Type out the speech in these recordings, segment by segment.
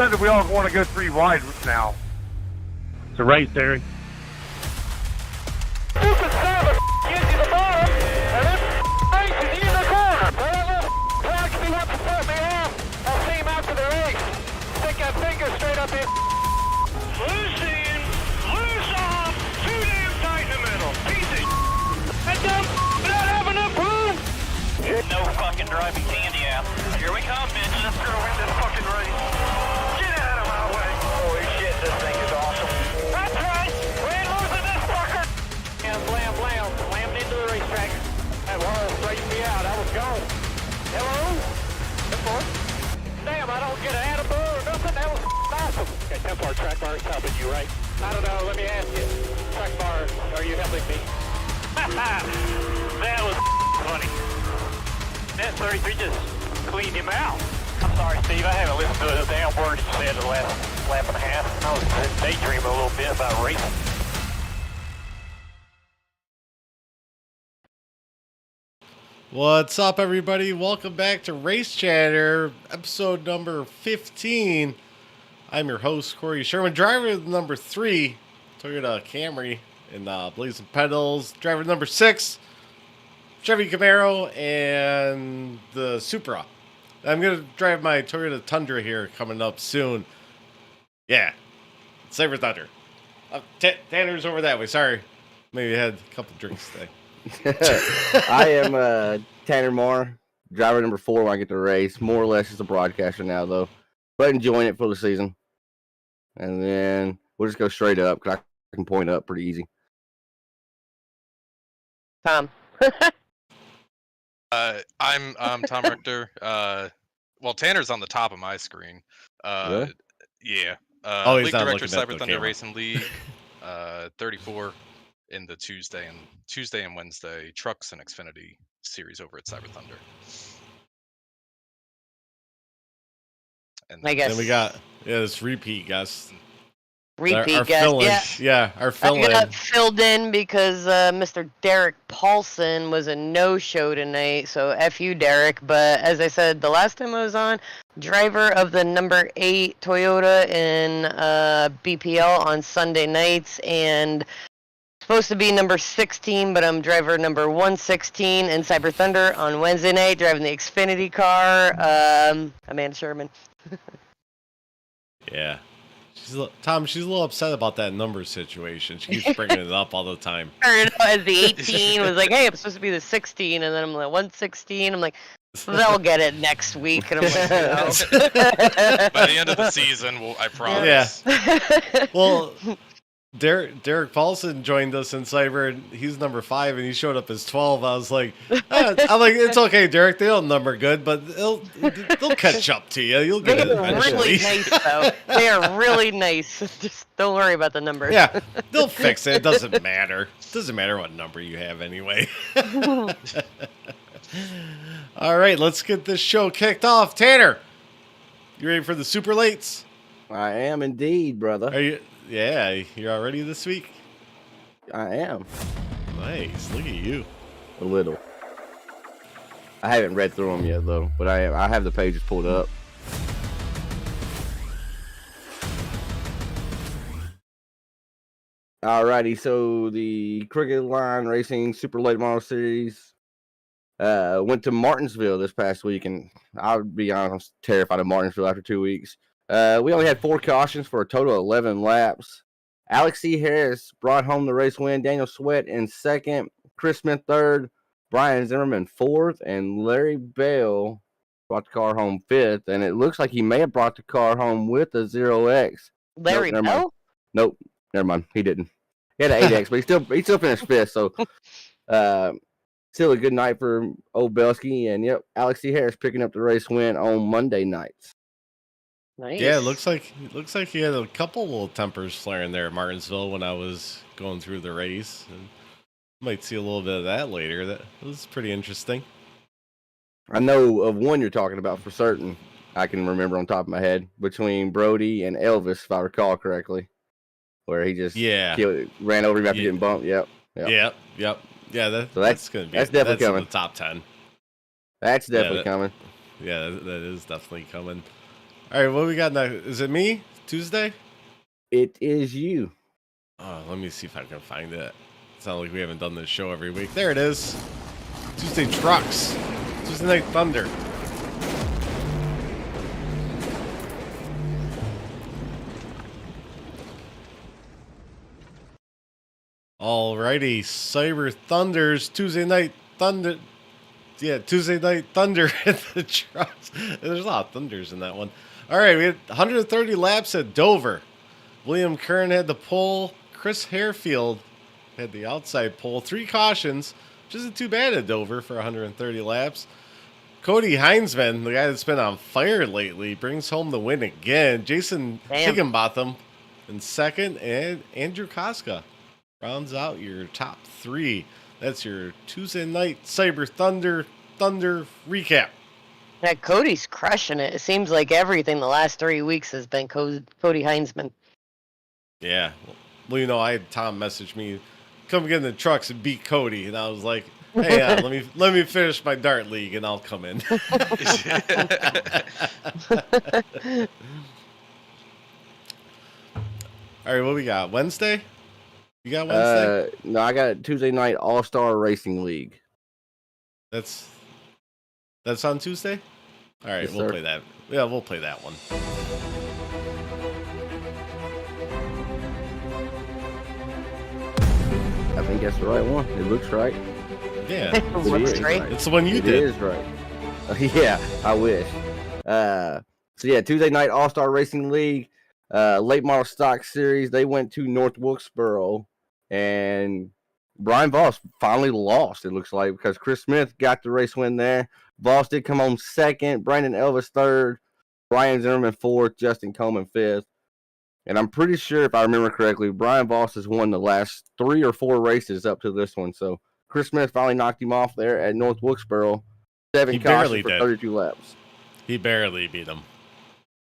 said that we all want to go 3 wide now. It's a race, Eric. Stupid son of a gives you the bottom, and then races you in the corner. Well, that little Clarksy wants to set me off. I'll see him after the race. Stick that finger straight up his. Loose in, loose off, too damn tight in the middle. Piece of that dumb not have enough room. No fucking driving candy out. Here we come, bitch. Let's go win this fucking race. Get out of my way. Holy shit, this thing is awesome. That's right. We ain't losing this fucker. And blam, blam. Slammed into the racetrack. That wall straightened me out. I was gone. Hello? Tempo? Damn, I don't get an attaboy or nothing. That was awesome. Okay, Tempo, track bar is helping you, right? I don't know. Let me ask you. Track bar, are you helping me? That was funny. That 33 just cleaned him out. I'm sorry, Steve. I haven't listened to the damn words you said the last lap and a half. I was daydreaming a little bit about racing. What's up, everybody? Welcome back to Race Chatter, episode number 15. I'm your host, Corey Sherman, driver number 3, Toyota Camry in Blazing Pedals, driver number 6, Chevy Camaro, and the Supra. I'm going to drive my Toyota Tundra here coming up soon. Yeah, Saber Thunder. Tanner's over that way, sorry. Maybe I had a couple drinks today. I am Tanner Moore, driver number 4 when I get to race. More or less just a broadcaster now, though. But enjoying it for the season. And then we'll just go straight up because I can point up pretty easy. Tom. I'm Tom Richter. Well, Tanner's on the top of my screen. Really? Yeah. He's League not Director, looking at Cyber the Thunder camera. Racing League. 34 in the Tuesday and Wednesday Trucks and Xfinity series over at Cyber Thunder. And I guess. Then we got this repeat guest. Repeat our guest. fill-in. Yeah. Our I fill-in. got filled in because Mr. Derek Paulson was a no-show tonight, so F you, Derek. But as I said the last time I was on, driver of the number 8 Toyota in BPL on Sunday nights, and supposed to be number 16, but I'm driver number 116 in Cyber Thunder on Wednesday night, driving the Xfinity car. Amanda Sherman. Yeah. Tom, she's a little upset about that number situation. She keeps bringing it up all the time. As the 18 was like, hey, I'm supposed to be the 16, and then I'm like 116. I'm like, they'll get it next week, and I'm like, no. by the end of the season, I promise. Yeah. Well, Derek Paulson joined us in Cyber, and he's number 5, and he showed up as 12. I was like, it's okay, Derek. They don't number good, but they'll catch up to you. You'll get it They're eventually. really nice, though. They are really nice. Just don't worry about the numbers. Yeah, they'll fix it. It doesn't matter. It doesn't matter what number you have anyway. All right, let's get this show kicked off. Tanner, you ready for the super lates? I am indeed, brother. Are you? Yeah, you're all ready this week? I am. Nice. Look at you. A little. I haven't read through them yet, though. But I have the pages pulled up. Alrighty, so the Cricket Line Racing Super Late Model Series went to Martinsville this past week, and I'll be honest, I'm terrified of Martinsville after 2 weeks. We only had 4 cautions for a total of 11 laps. Alex C. Harris brought home the race win. Daniel Sweat in 2nd. Chris Smith 3rd. Brian Zimmerman 4th. And Larry Bell brought the car home 5th. And it looks like he may have brought the car home with a 0X. Larry Nope, never mind. Bell? Nope, never mind. He didn't. He had an 8X, but he still finished 5th. So still a good night for old Belsky. And yep, Alex C. Harris picking up the race win on Monday nights. Nice. Yeah, it looks like he had a couple little tempers flaring there at Martinsville when I was going through the race. And might see a little bit of that later. That was pretty interesting. I know of one you're talking about for certain. I can remember on top of my head between Brody and Elvis, if I recall correctly, where he just ran over him after getting bumped. Yep. Yeah. That's gonna be. That's definitely in coming. the top 10. That's definitely coming. Yeah, that is definitely coming. All right, what we got next? Is it me? Tuesday? It is you. Oh, let me see if I can find it. It's not like we haven't done this show every week. There it is. Tuesday Trucks. Tuesday Night Thunder. Alrighty, Cyber Thunders, Tuesday Night Thunder. Yeah, Tuesday Night Thunder at the Trucks. There's a lot of thunders in that one. All right, we had 130 laps at Dover. William Kern had the pole. Chris Harefield had the outside pole. 3 cautions, which isn't too bad at Dover for 130 laps. Cody Heinzman, the guy that's been on fire lately, brings home the win again. Jason Higginbotham in second, and Andrew Koska rounds out your top 3. That's your Tuesday Night Cyber Thunder recap. Yeah, Cody's crushing it. It seems like everything the last 3 weeks has been Cody Heinzman. Yeah. Well, you know, I had Tom message me, come get in the trucks and beat Cody. And I was like, hey, let me finish my dart league and I'll come in. All right, what we got? Wednesday? You got Wednesday? No, I got Tuesday Night All-Star Racing League. That's on Tuesday? All right, Yes, we'll sir. play that. Yeah, we'll play that one. I think that's the right one. It looks right. Yeah, It looks is great. right. it's the one you It did. is right. Yeah, I wish. So yeah, Tuesday Night All-Star Racing League, late model stock series. They went to North Wilkesboro, and Brian Voss finally lost. It looks like, because Chris Smith got the race win there. Voss did come home second. Brandon Elvis third. Brian Zimmerman fourth. Justin Coleman fifth. And I'm pretty sure, if I remember correctly, Brian Voss has won the last 3 or 4 races up to this one. So Chris Smith finally knocked him off there at North Wilkesboro. 7 He barely cautions for did. 32 laps. He barely beat him.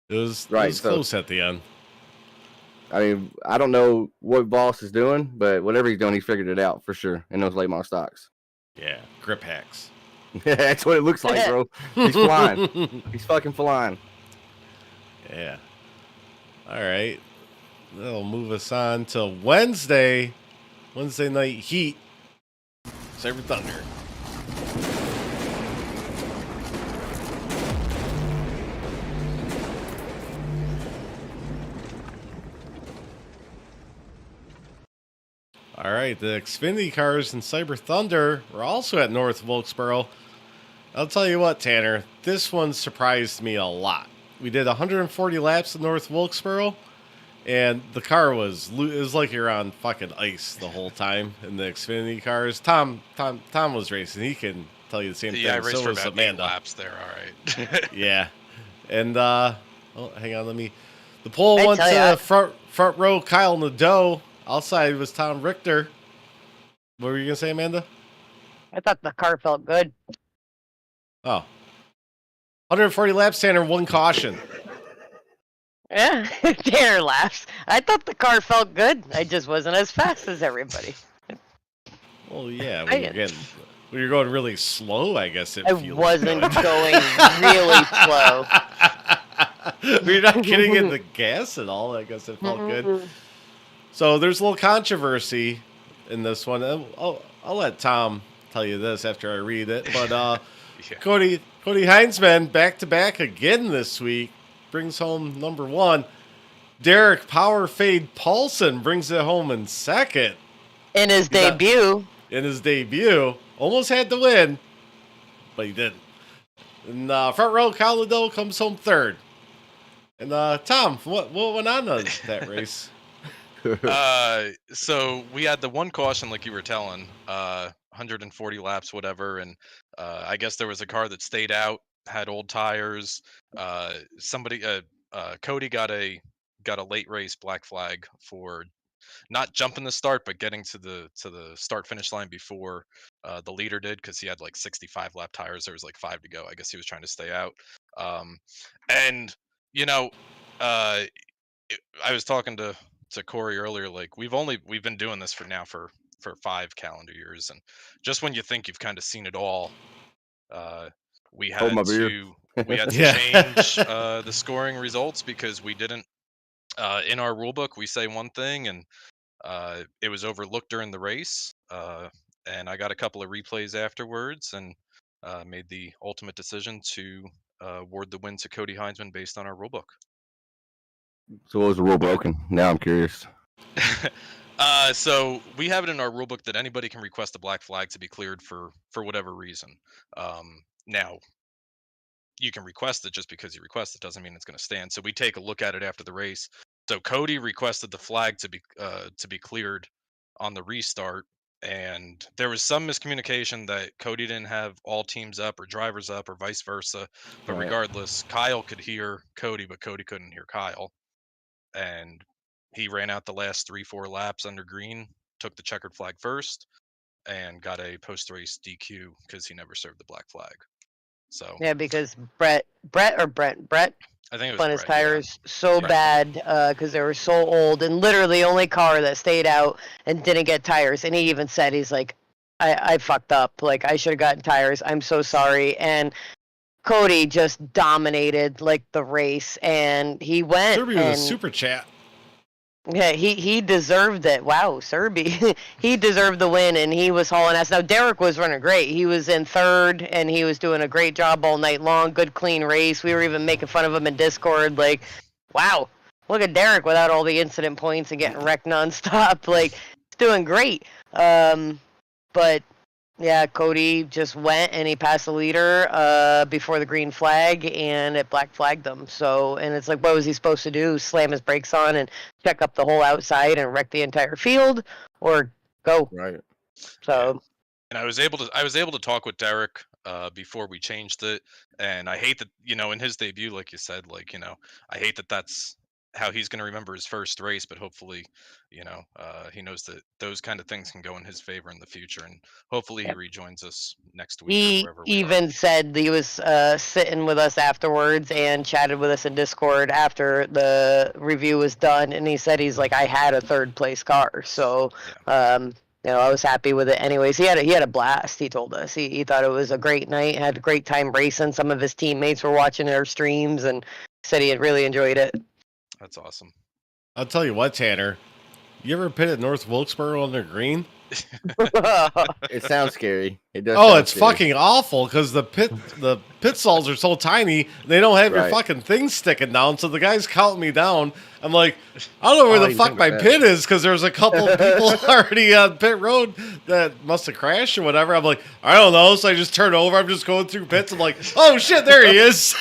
It was Right, so- close at the end. I mean, I don't know what Voss is doing, but whatever he's doing, he figured it out for sure in those late model stocks. Yeah, grip hacks. That's what it looks like, bro. He's flying. He's fucking flying. Yeah. All right. That'll move us on to Wednesday. Wednesday Night Heat. Cyber Thunder. All right, the Xfinity cars and Cyber Thunder were also at North Wilkesboro. I'll tell you what, Tanner, this one surprised me a lot. We did 140 laps at North Wilkesboro, and the car was like you're on fucking ice the whole time in the Xfinity cars. Tom was racing. He can tell you the same thing. Yeah, I raced So for was about 8 Amanda. laps there. All right. Yeah, and oh, hang on, the pole I went tell to ya. front row Kyle Nadeau. Outside was Tom Richter. What were you gonna say, Amanda? I thought the car felt good. Oh. 140 laps, Tanner, 1 caution. Yeah, Tanner laughs. I thought the car felt good. I just wasn't as fast as everybody. Well, yeah, I- when you're going really slow, I guess it I feels wasn't good. going really slow. You're not getting in the gas at all. I guess it felt good. So there's a little controversy in this one. I'll let Tom tell you this after I read it. But Yeah. Cody Heinzman back to back again this week brings home number 1. Derek Power Fade Paulson brings it home in second In his You got- debut, in his debut. Almost had to win, but he didn't. And front row Kyle Nadeau comes home third. And Tom, what went on that race? So we had the one caution, like you were telling, 140 laps, whatever, and I guess there was a car that stayed out, had old tires. Cody got a late race black flag for not jumping the start, but getting to the start finish line before the leader did, because he had like 65 lap tires. There was like 5 to go. I guess he was trying to stay out. And you know, I was talking to Corey earlier. Like we've been doing this for 5 calendar years, and just when you think you've kind of seen it all, we had Hold my beer. to We had to Yeah. change the scoring results because we didn't. In our rule book, we say one thing, and it was overlooked during the race. And I got a couple of replays afterwards, and made the ultimate decision to award the win to Cody Heinzman based on our rule book. So what was the rule broken? Now I'm curious. So we have it in our rule book that anybody can request a black flag to be cleared for whatever reason. Now, you can request it just because you request it doesn't mean it's going to stand. So we take a look at it after the race. So Cody requested the flag to be cleared on the restart, and there was some miscommunication that Cody didn't have all teams up or drivers up or vice versa. But Right. regardless, Kyle could hear Cody, but Cody couldn't hear Kyle. And he ran out the last 3-4 laps under green, took the checkered flag first, and got a post-race DQ because he never served the black flag. So Yeah, because Brett I think it was spun his Brett, yeah. tires so Right. bad because they were so old, and literally the only car that stayed out and didn't get tires. And he even said, he's like, I fucked up. Like, I should have gotten tires. I'm so sorry. And Cody just dominated like the race, and he went. Serby with a and super chat. yeah, he deserved it. Wow, Serby. He deserved the win, and he was hauling ass. Now, Derek was running great. He was in third, and he was doing a great job all night long. Good, clean race. We were even making fun of him in Discord. Like, wow, look at Derek without all the incident points and getting wrecked nonstop. Like, he's doing great. But yeah, Cody just went and he passed the leader before the green flag, and it black flagged him. So, and it's like, what was he supposed to do? Slam his brakes on and check up the whole outside and wreck the entire field, or go? Right. So, And I was able to talk with Derek before we changed it, and I hate that, in his debut, like you said, I hate that that's how he's going to remember his first race, but hopefully, he knows that those kind of things can go in his favor in the future, and hopefully he rejoins us next week or he wherever we are. even said he was sitting with us afterwards and chatted with us in Discord after the review was done, and he said he's like, I had a third place car, so I was happy with it. Anyways, he had a blast. He told us he thought it was a great night, had a great time racing. Some of his teammates were watching our streams and said he had really enjoyed it. That's awesome. I'll tell you what, Tanner. You ever pit at North Wilkesboro under green? It sounds scary. It does. Oh, sound it's scary. fucking awful because the pit stalls are so tiny. They don't have your Right. fucking things sticking down. So the guy's counting me down. I'm like, I don't know where Oh, the you fuck think my about pit is because there's a couple of people already on pit road that must have crashed or whatever. I'm like, I don't know. So I just turn over. I'm just going through pits. I'm like, oh shit, there he is.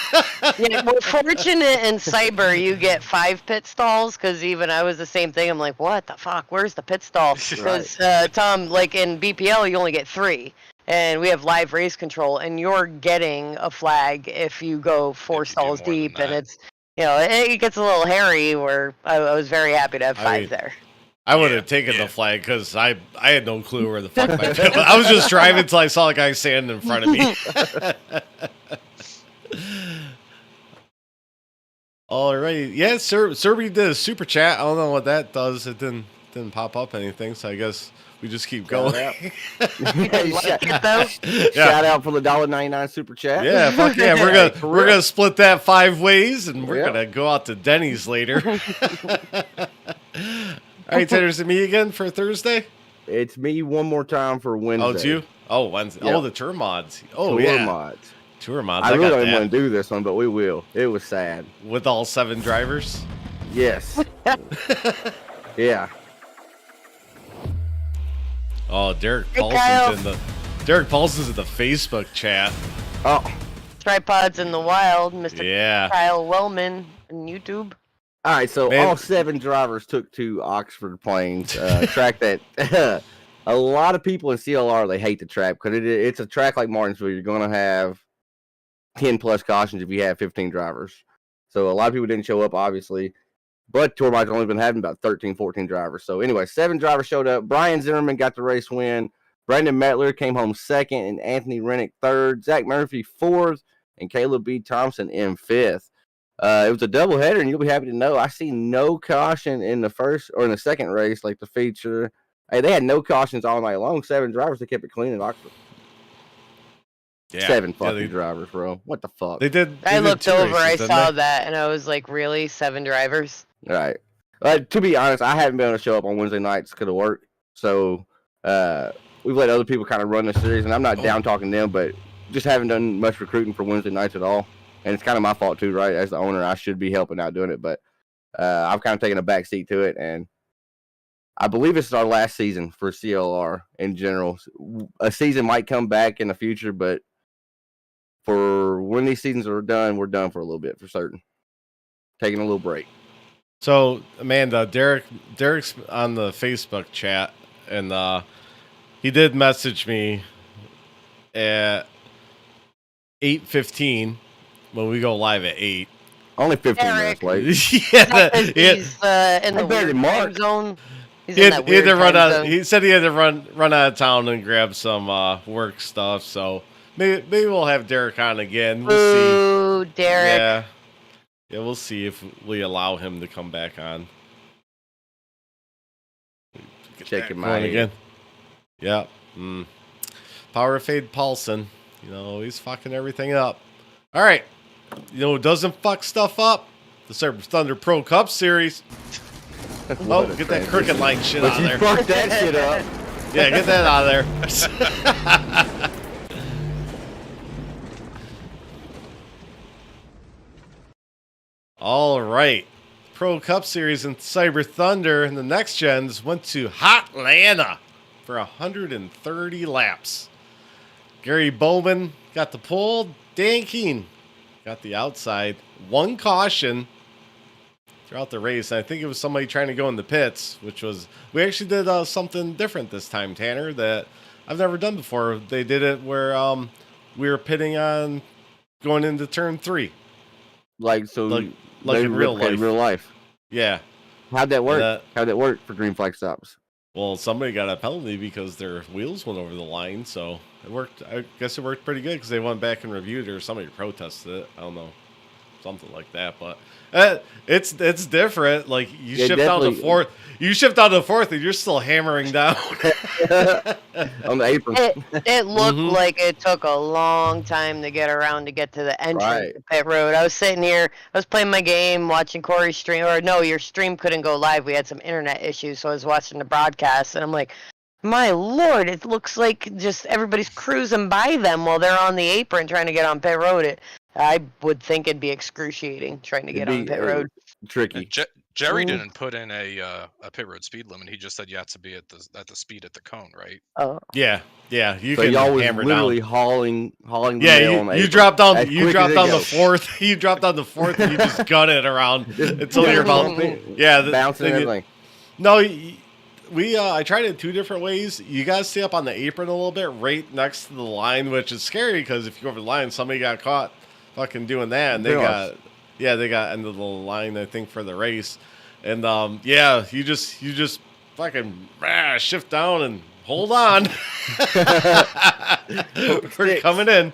Yeah, we're fortunate in Cyber you get 5 pit stalls, because even I was the same thing. I'm like, what the fuck? Where's the pit stall? Because Tom, like in BPL, you only get 3, and we have live race control, and you're getting a flag if you go 4 If you do stalls more than deep, and that. it's it gets a little hairy. Where I was very happy to have 5 mean, there. I would have taken the flag because I had no clue where the fuck my pit was. I was just driving until I saw a guy standing in front of me. All right. Yeah, Serby did a super chat. I don't know what that does. It didn't pop up anything, so I guess we just keep going. Shout Like it, though. Shout out for the $1.99 super chat. Yeah, fuck yeah. We're gonna split that 5 ways, and we're Yep. gonna go out to Denny's later. All right, Tanner, is it me again for Thursday? It's me one more time for Wednesday. Oh, it's you? Oh, Wednesday. Yep. Oh, the tour mods. Oh, Tour yeah. mods. Tour mods. I I really got don't that. want to do this one, but we will. It was sad. With all 7 drivers. Yes. Yeah. Oh, Derek Hey, Kyle. Paulson's in the Facebook chat. Oh, Tripods in the Wild, Mr. Yeah. Kyle Wellman on YouTube. all right. So Man. all 7 drivers took to Oxford Plains, track that. A lot of people in CLR, they hate the track because it's a track like Martinsville. You're going to have 10 plus cautions if you have 15 drivers. So a lot of people didn't show up, obviously. But Tour Mods only been having about 13, 14 drivers. So anyway, 7 drivers showed up. Brian Zimmerman got the race win. Brandon Mettler came home 2nd, and Anthony Rennick 3rd. Zach Murphy 4th, and Caleb B. Thompson in 5th. It was a doubleheader, and you'll be happy to know I see no caution in the first or in the second race, like the feature. Hey, they had no cautions all night long. 7 drivers that kept it clean at Oxford. Yeah. 7 Yeah, fucking drivers, bro. What the fuck? They did. I looked 2 over, I races, didn't saw they? that, and I was like, really? 7 drivers? Right. To be honest, I haven't been able to show up on Wednesday nights because of work. So we've let other people kind of run the series, and I'm not down talking them, but just haven't done much recruiting for Wednesday nights at all. And it's kind of my fault too, right? As the owner, I should be helping out doing it, but I've kind of taken a back seat to it, and I believe it's our last season for CLR in general. A season might come back in the future, but for when these seasons are done, we're done for a little bit for certain. Taking a little break. So, Amanda, Derek's on the Facebook chat, and he did message me at 8:15 when we go live at 8. Only 15 Eric. minutes late. Yeah, He's in the I'm better weird than Mark. time zone. He's he in had, that he had weird to run time out. zone. He said he had to run out of town and grab some work stuff. So maybe we'll have Derek on again. We'll see. Ooh, Derek. Yeah, we'll see if we allow him to come back on. Checking Going my again. Yeah. Power Fade Paulson. You know, he's fucking everything up. All right. You know who doesn't fuck stuff up? The Cyber Thunder Pro Cup Series. Oh, get that crooked line shit But out of you there. fucked that shit up. Yeah, get that out of there. All right. Pro Cup Series and Cyber Thunder and the next gens went to Hotlanta for 130 laps. Gary Bowman got the pole. Dan Keene got the outside. One caution throughout the race. And I think it was somebody trying to go in the pits, which was, we actually did something different this time, Tanner, that I've never done before. They did it where we were pitting on going into turn 3. Like Like they in real replicated life. real life. Yeah. How'd that work? And, How'd that work for green flag stops? well, somebody got a penalty because their wheels went over the line, so it worked. I guess it worked pretty good because they went back and reviewed it, or somebody protested it. I don't know, something like that. But it's different. Like you Yeah, shift down to definitely. fourth, and you're still hammering down. On the apron. It looked Mhm. like it took a long time to get around to get to the entrance Right. to pit road. I was sitting here, I was playing my game, watching Corey's stream, or no, your stream couldn't go live. We had some internet issues, so I was watching the broadcast, and I'm like, my lord, it looks like just everybody's cruising by them while they're on the apron trying to get on pit road. I would think it'd be excruciating trying to get on pit road. Tricky. Jerry Ooh. didn't put in a pit road speed limit. He just said you have to be at the speed at the cone, right? Oh. yeah. You So can y'all was hammer literally down. hauling the Yeah, mail on the you apron. dropped down. As You quick dropped as it down the goes. fourth. You dropped down the fourth, and you just gun it around until you're about. Yeah, bouncing then and you- everything. No, we I tried it 2 different ways. You gotta stay up on the apron a little bit, right next to the line, which is scary because if you go over the line, somebody got caught fucking doing that, and they Yes. got end of the line, I think, for the race. And you just fucking shift down and hold on. We're sticks. coming in.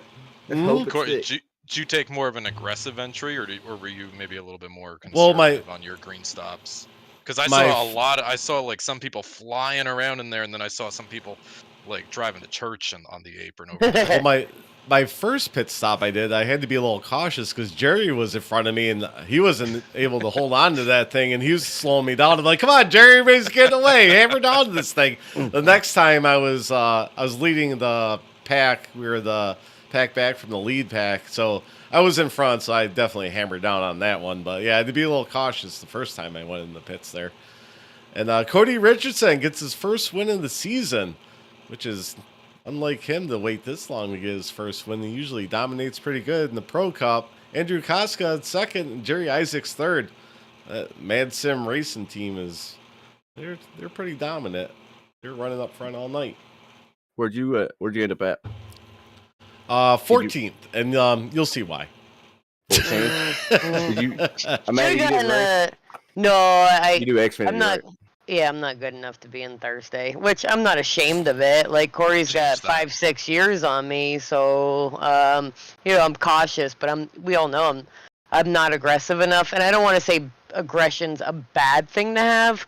Hope it Corey, sticks. did you take more of an aggressive entry, or were you maybe a little bit more Well, conservative on your green stops? Because I my saw I saw like some people flying around in there, and then I saw some people like driving to church and on the apron over there. Well, my first pit stop I had to be a little cautious because Jerry was in front of me and he wasn't able to hold on to that thing, and he was slowing me down. I'm like, come on, Jerry, everybody's getting away, hammer down to this thing. The next time I was leading the pack. We were the pack back from the lead pack, so I was in front, so I definitely hammered down on that one. But yeah, I had to be a little cautious the first time I went in the pits there. And Cody Richardson gets his first win of the season, which is unlike him to wait this long to get his first win. He usually dominates pretty good in the Pro Cup. Andrew Koska at second, and Jerry Isaacs third. Mad Sim Racing team they're pretty dominant. They're running up front all night. Where'd you end up at? 14th, and you'll see why. 14th? Did you? Amanda, Should've you did gotten race? No, You do Xfinity, I'm not. right? Yeah, I'm not good enough to be in Thursday, which I'm not ashamed of it. Like Corey's got Change that. 5-6 years on me, so I'm cautious, but we all know I'm not aggressive enough, and I don't want to say aggression's a bad thing to have,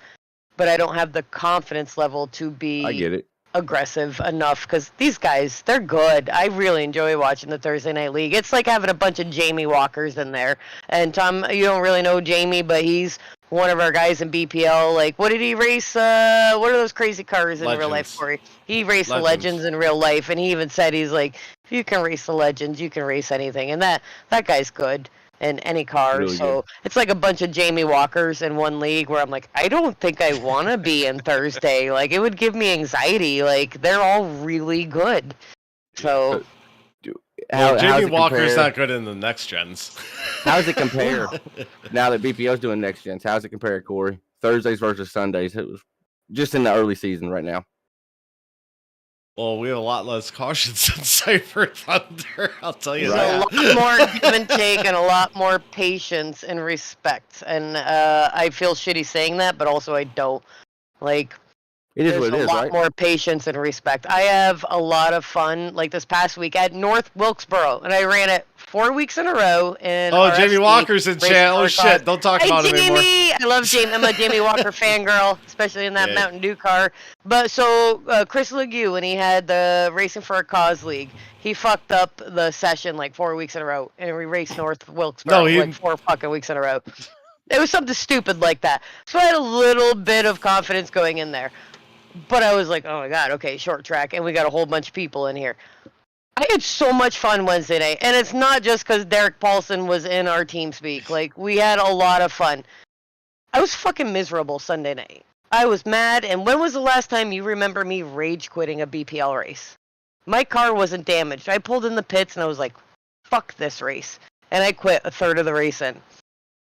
but I don't have the confidence level to be I get it. aggressive enough because these guys, they're good. I really enjoy watching the Thursday Night League. It's like having a bunch of Jamie Walkers in there. And Tom, you don't really know Jamie, but he's one of our guys in BPL. Like, what did he race? What are those crazy cars in real life, Legends. Corey? He raced the Legends. Legends in real life, and he even said, he's like, if you can race the Legends, you can race anything. And that guy's good in any car. Really So good. it's like a bunch of Jamie Walkers in one league where I'm like, I don't think I want to be in Thursday. Like, it would give me anxiety. Like, they're all really good. So Well, how's Jamie it Walker's compare- not good in the next gens. How does it compare now that BPO's doing next gens? How does it compare, Corey? Thursdays versus Sundays. It was just in the early season right now. Well, we have a lot less cautions in Cyber Thunder. I'll tell you there's that. a lot more give and take and a lot more patience and respect. And I feel shitty saying that, but also I don't. Like, It is there's what it a is, lot right? more patience and respect. I have a lot of fun. Like this past week at North Wilkesboro, and I ran it 4 weeks in a row. In Oh, Jamie RFC, Walker's in Racing chat. Oh, for shit. Cause. Don't talk Hi, about him anymore. Jamie! I love Jamie. I'm a Jamie Walker fangirl, especially in that Yeah. Mountain Dew car. But so Chris Legue, when he had the Racing for a Cause League, he fucked up the session like 4 weeks in a row, and we raced North Wilkesboro No, he- like 4 fucking weeks in a row. It was something stupid like that. So I had a little bit of confidence going in there. But I was like, oh my god, okay, short track, and we got a whole bunch of people in here. I had so much fun Wednesday night, and it's not just because Derek Paulson was in our team speak. Like, we had a lot of fun. I was fucking miserable Sunday night. I was mad, and when was the last time you remember me rage quitting a BPL race? My car wasn't damaged. I pulled in the pits, and I was like, fuck this race. And I quit a third of the race in.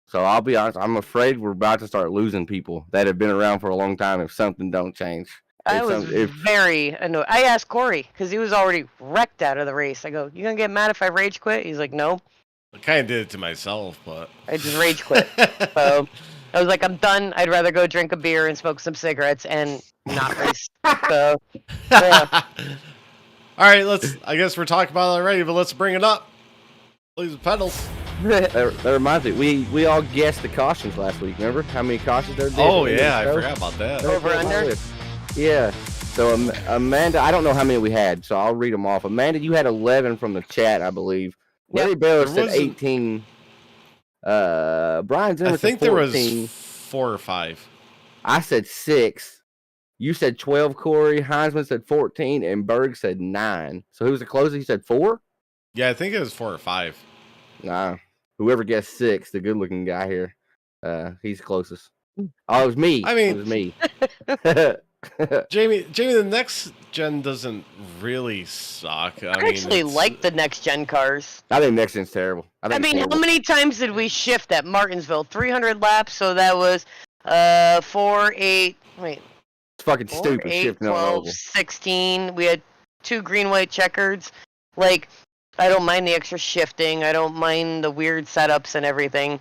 So I'll be honest, I'm afraid we're about to start losing people that have been around for a long time if something don't change. I If was some- if- very annoyed. I asked Corey, because he was already wrecked out of the race. I go, you gonna get mad if I rage quit? He's like, no. I kind of did it to myself, but. I just rage quit. So I was like, I'm done. I'd rather go drink a beer and smoke some cigarettes and not race. So, yeah. All right, I guess we're talking about it already, but let's bring it up. Please the pedals. that reminds me, we all guessed the cautions last week. Remember how many cautions there did? Oh, at the end of yeah, I the show? forgot about that. Over under? Yeah. So Amanda, I don't know how many we had, so I'll read them off. Amanda, you had 11 from the chat, I believe. Yep. Larry Bell There said wasn't- 18. Brian Zimmer I said think there 14. was 4 or 5. I said 6. You said 12, Corey. Heinzman said 14, and Berg said 9. So who was the closest? He said 4? Yeah, I think it was 4 or 5. Nah. Whoever guessed 6, the good-looking guy here, he's closest. Oh, it was me. I mean- it was me. Jamie, the next gen doesn't really suck. I actually like the next gen cars. I think next gen's terrible. I think it's mean, how horrible. many times did we shift at Martinsville? 300 laps, so that was 4, 8, wait, It's fucking 4, stupid 8, shifting on 12, oval. 16. We had 2 green, white checkers. Like, I don't mind the extra shifting. I don't mind the weird setups and everything.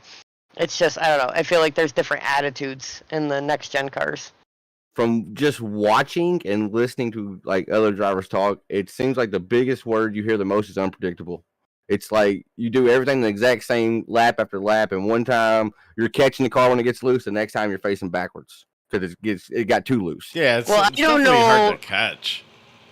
It's just, I don't know. I feel like there's different attitudes in the next gen cars. From just watching and listening to like other drivers talk, it seems like the biggest word you hear the most is unpredictable. It's like you do everything the exact same lap after lap, and one time you're catching the car when it gets loose, the next time you're facing backwards because it got too loose. Yeah, it's, Well, it's I don't definitely hard know- to catch.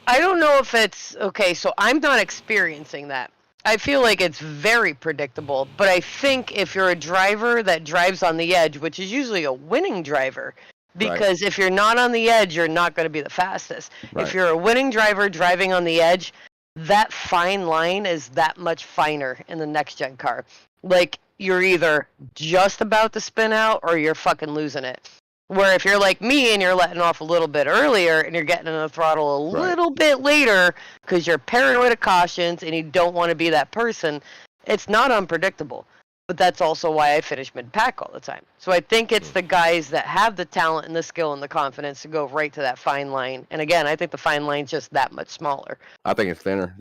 I don't know if it's okay, so I'm not experiencing that. I feel like it's very predictable, but I think if you're a driver that drives on the edge, which is usually a winning driver, because if you're not on the edge, you're not going to be the fastest. Right. If you're a winning driver driving on the edge, that fine line is that much finer in the next gen car. Like, you're either just about to spin out or you're fucking losing it. Where if you're like me and you're letting off a little bit earlier and you're getting in the throttle a Right. little bit later because you're paranoid of cautions and you don't want to be that person, it's not unpredictable. But that's also why I finish mid-pack all the time. So I think it's the guys that have the talent and the skill and the confidence to go right to that fine line. And again, I think the fine line's just that much smaller. I think it's thinner.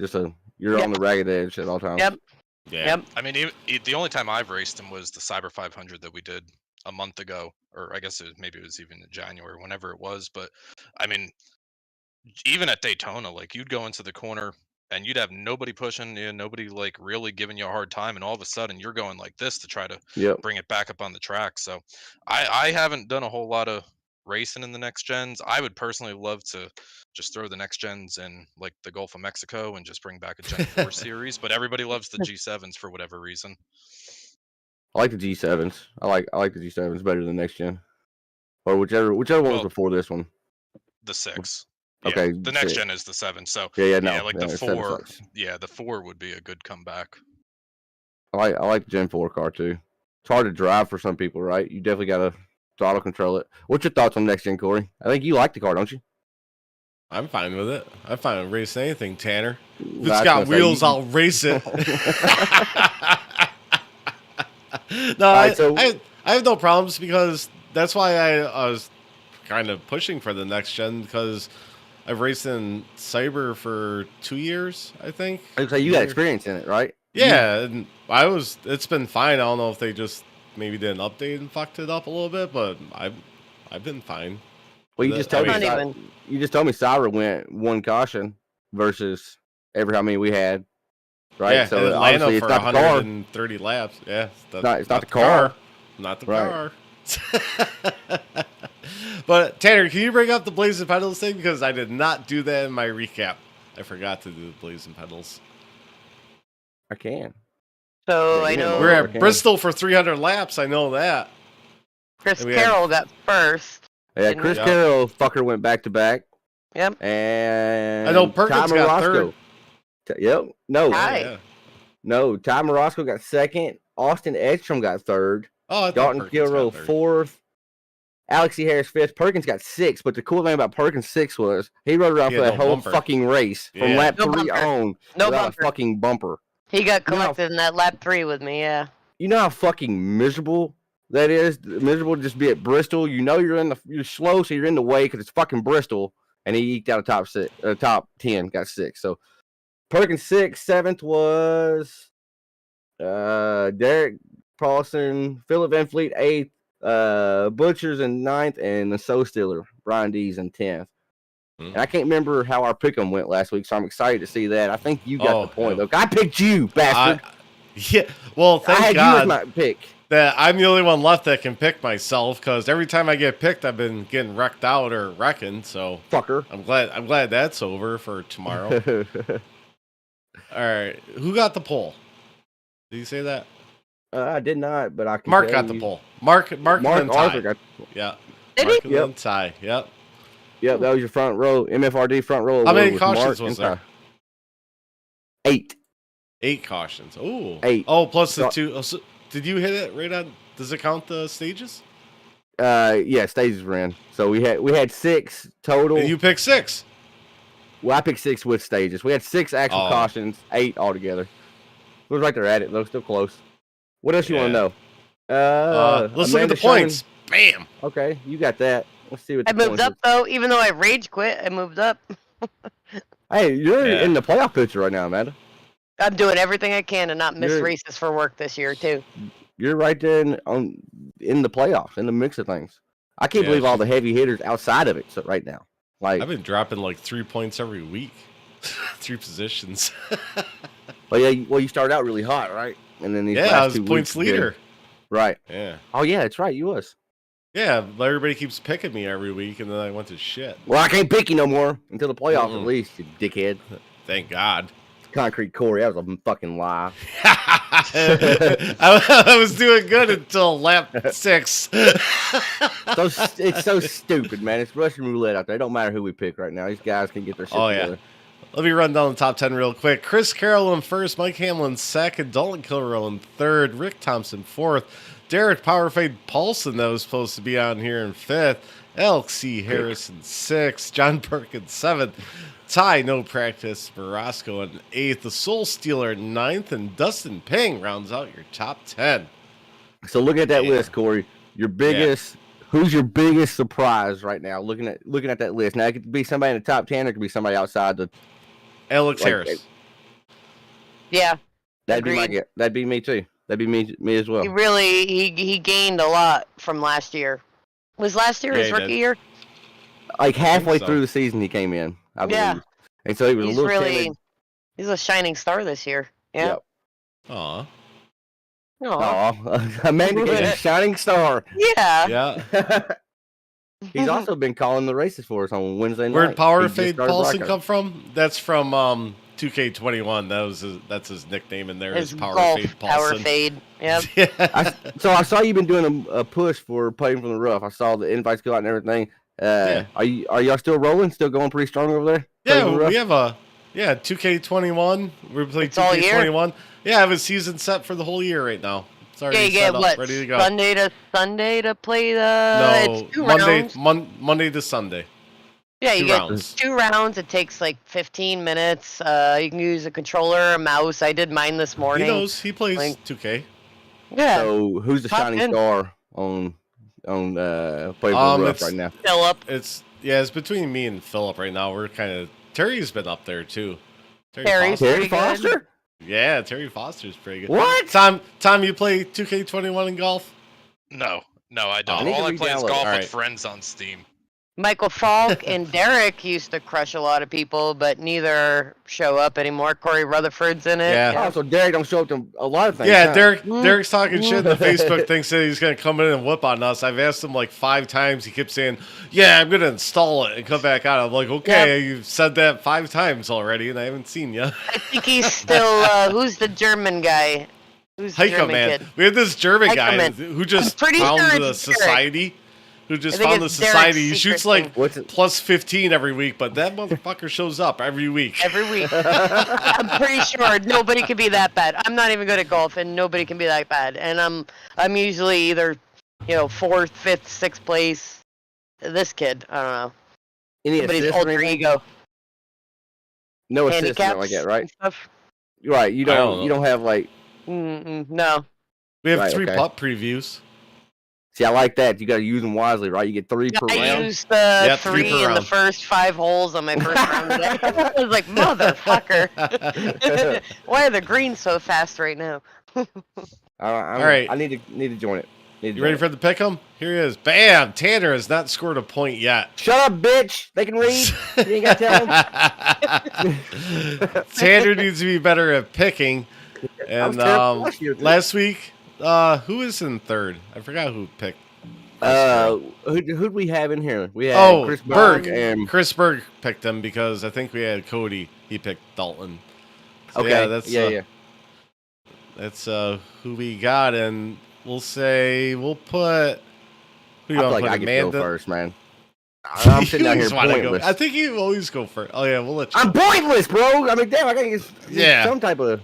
You're Yep. on the ragged edge at all times. Yep. Yeah. Yep. I mean, the only time I've raced him was the Cyber 500 that we did a month ago, or I guess maybe it was even in January, whenever it was. But I mean, even at Daytona, like you'd go into the corner and you'd have nobody pushing you, nobody like really giving you a hard time, and all of a sudden you're going like this to try to Yep. bring it back up on the track. So I haven't done a whole lot of racing in the next gens. I would personally love to just throw the next gens in like the Gulf of Mexico and just bring back a Gen 4 series. But everybody loves the G7s for whatever reason. I like the G7s. I like the G7s better than next gen, or whichever one was before this one. The 6. Okay, Yeah, the next 6. gen is the 7. So no, the 7 4. sucks. Yeah, the 4 would be a good comeback. I like the Gen 4 car too. It's hard to drive for some people, right? You definitely gotta throttle control it. What's your thoughts on next gen, Corey? I think you like the car, don't you? I'm fine with it. I'm fine with racing anything, Tanner. If No, it's I was got gonna say, wheels, I'll race it. No, right, so- I have no problems because that's why I was kind of pushing for the next gen because I've raced in Cyber for 2 years, I think. I was gonna say you got experience in it, right? Yeah, and it's been fine. I don't know if they just maybe did an update and fucked it up a little bit, but I've been fine. Well, you The- just told me. I mean- Not even. You just told me Cyber went 1 caution versus ever how many we had, right? Yeah, so in Atlanta obviously it's for not the car. 130 laps. Yeah, It's not the car. Not the Right. car. But Tanner, can you bring up the Blazing Pedals thing? Because I did not do that in my recap. I forgot to do the Blazing Pedals. I can. So Yeah, I you know know- We're at okay. Bristol for 300 laps. I know that. Chris we had- Carroll got first. Yeah, Didn't Chris we? Carroll fucker went back to back, Yep. and I know Perkins Ty got Morosco- Yep. No. Ty. Yeah. No. Ty Morosco got second. Austin Edstrom got third. Oh, I thought Dalton Perkins got Kilroe third. fourth. Alexi Harris fifth. Perkins got sixth. But the cool thing about Perkins sixth was he rode around He for had that no whole bumper. fucking race from Yeah. lap No 3 bumper. on No without bumper. a fucking bumper. He got You know how- collected in that lap 3 with me. Yeah. You know how fucking miserable that is? Miserable to just be at Bristol. You know you're slow, so you're in the way because it's fucking Bristol. And he eked out a top 10, got 6. So Perkins 6th, 7th was Derek Paulson, Philip Van Fleet 8th, Butchers in 9th, and the So Stealer, Brian Dees in 10th. Hmm. And I can't remember how our pick'em went last week, so I'm excited to see that. I think you got Oh, the point, yeah. though. I picked you, bastard. Yeah. Well, I thank had God you as my pick. that I'm the only one left that can pick myself because every time I get picked, I've been getting wrecked out or wrecking. So Fucker. I'm glad that's over for tomorrow. All right, who got the poll? Did you say that? I did not, but I can Mark tell got the you- poll. Mark and then Arthur Ty. got. Yeah. Did Mark he? and then Ty. Yep. Yep, that was your front row. MFRD front row. How award many with cautions Mark was and there? Ty. 8. 8 cautions. Ooh. 8. Oh, plus the So- 2. Oh, so did you hit it right on? Does it count the stages? Yeah, stages ran. So we had 6 total. And you picked 6. Well, I picked 6 with stages. We had 6 actual Oh. cautions, 8 altogether. It was right there at it. Though, still close. What else you want to Yeah. know? Let's look at Amanda the points. Bam. Sherman- Okay, you got that. Let's see what I the moved points up though, even though I rage quit. I moved up. is. Hey, you're Yeah. in the playoff picture right now, Amanda. I'm doing everything I can to not miss You're- races for work this year too. You're right there in the playoffs, in the mix of things. I can't Yeah, believe all she's- the heavy hitters outside of it right now. Like, I've been dropping like 3 points every week. 3 positions. you started out really hot, right? And then these Yeah, last I was 2 points weeks, you did- leader. Right. Yeah. Oh yeah, that's right. You was. Yeah, but everybody keeps picking me every week, and then I went to shit. Well, I can't pick you no more until the playoffs, Mm-mm. at least, you dickhead. Thank God. Concrete Corey, that was a fucking lie. I was doing good until lap 6. So it's so stupid, man. It's Russian roulette out there. It don't matter who we pick right now. These guys can get their shit Oh, yeah. together. Let me run down the top 10 real quick. Chris Carroll in first, Mike Hamlin second, Dalton Kilroe in third, Rick Thompson fourth, Derek Powerfade Paulson that was supposed to be on here in fifth, LC Harrison sixth, John Perkins seventh, Ty No Practice Morosco in eighth, the Soul Stealer ninth, and Dustin Ping rounds out your top 10. So looking at that Yeah. list, Corey, who's your biggest surprise right now? Looking at that list. Now it could be somebody in the top 10, or it could be somebody outside the. Alex Like, Harris. Yeah, That'd be my Agreed. guess. That'd be me too. That'd be me as well. he really he gained a lot from last year. Was last year Yeah, his he rookie did. year? Like halfway so. through the season, he came in. I believe. Yeah. And so he was He's a little really timid. he's a shining star this year. Yeah. Yep. Aw. Aw. Aw, Amanda is a shining star. Yeah. Yeah. He's also been calling the races for us on Wednesday night. Where'd Power He just Fade started Paulson broadcasting. come from? That's from 2K21. That's his nickname in there. His Is Power golf Fade Power Paulson. Fade. Yep. Yeah. So I saw you've been doing a push for putting from the rough. I saw the invites go out and everything. Yeah. Are y'all still rolling? Still going pretty strong over there? Yeah, Putting from the we rough? have 2K21. We play It's all year. 2K21. Yeah, I have a season set for the whole year right now. It's already Yeah, you set get up, what? ready to go. Sunday to Sunday to play the. No, It's 2 Monday, rounds. Monday to Sunday. Yeah, you 2 get rounds. 2 rounds. It takes like 15 minutes. You can use a controller, a mouse. I did mine this morning. He knows. He plays Like- 2K. Yeah, So who's the Top shining 10. star on playing from the rough It's- right now? Philip. It's between me and Philip right now. We're kind of Terry's been up there too. Terry's Foster. Terry pretty good. Foster? Yeah, Terry Foster's pretty good. What? Tom, you play 2K21 in golf? No, I don't. I need to All I play is re-download it. golf Alright. with friends on Steam. Michael Falk and Derek used to crush a lot of people, but neither show up anymore. Corey Rutherford's in it. Yeah. Oh, so Derek don't show up to a lot of things. Yeah, huh? Derek's talking shit. The Facebook thinks that he's gonna come in and whip on us. I've asked him like 5 times. He keeps saying, "Yeah, I'm gonna install it and come back out." I'm like, "Okay, you've said that 5 times already, and I haven't seen you." I think he's still. Who's the German guy? Who's the Heiko, German man. kid? We had this German guy Heiko, man. who just I'm pretty found sure the it's Derek. society. Who just I think found the it's Derek's society. He secret shoots like thing. What's it? plus 15 every week, but that motherfucker shows up every week. Every week. I'm pretty sure nobody can be that bad. I'm not even good at golf, and nobody can be that bad. And I'm usually either, 4th, 5th, 6th place. This kid, I don't know. Any Somebody's assists or alter anything? ego. No assists, Handicaps nothing like that, right? and stuff. Right. You I don't don't. know. You don't have like. No. We have Right, 3 okay. putt previews. See, I like that. You got to use them wisely, right? You get 3 per I round. used the Yeah, 3 3 per in the round. first 5 holes on my first round today. I was like, motherfucker. Why are the greens so fast right now? All right. I need to join it. You ready for the pick'em? Here he is. Bam! Tanner has not scored a point yet. Shut up, bitch! They can read. You ain't got to tell them. Tanner needs to be better at picking. I was And terrible last year, too. last week, who is in third? I forgot who picked. Who'd we have in here? We had Chris Berg. and Chris Berg picked him because I think we had Cody. He picked Dalton. So, okay, yeah, that's yeah. who we got, and we'll put. Who I you feel want like to I put? get to go Amanda. first, man. I'm sitting out You here always wanna pointless. go. I think you always go first. Oh yeah, we'll let you. I'm pointless, bro. I mean, damn, I gotta get some type of.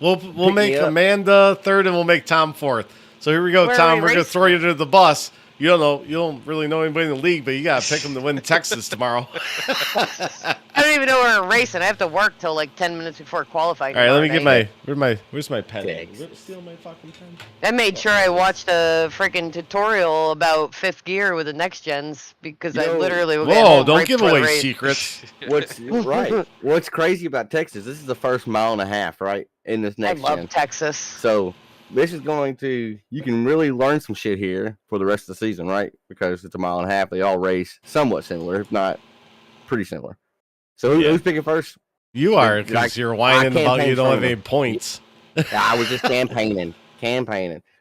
We'll me make up. Amanda third, and we'll make Tom fourth. So here we go, Where are Tom. we We're gonna racing? throw you to the bus. You don't really know anybody in the league, but you gotta pick them to win Texas tomorrow. I don't even know where we're racing. I have to work till like 10 minutes before qualifying. All right, let me tomorrow get night. where's my pen? Texas. Rip steal my fucking pen. I made sure I watched a freaking tutorial about 5th gear with the next gens because I Yo. literally will get Whoa! home Don't right give before the away race. secrets. What's right? What's crazy about Texas? This is the first mile and a half, right, in this I next love gen. Texas. So this is going to. You can really learn some shit here for the rest of the season, right? Because it's a mile and a half. They all race somewhat similar, if not pretty similar. So who's picking first? You are Did because I- you're whining I about campaigned you don't for have him. any points. I was just campaigning.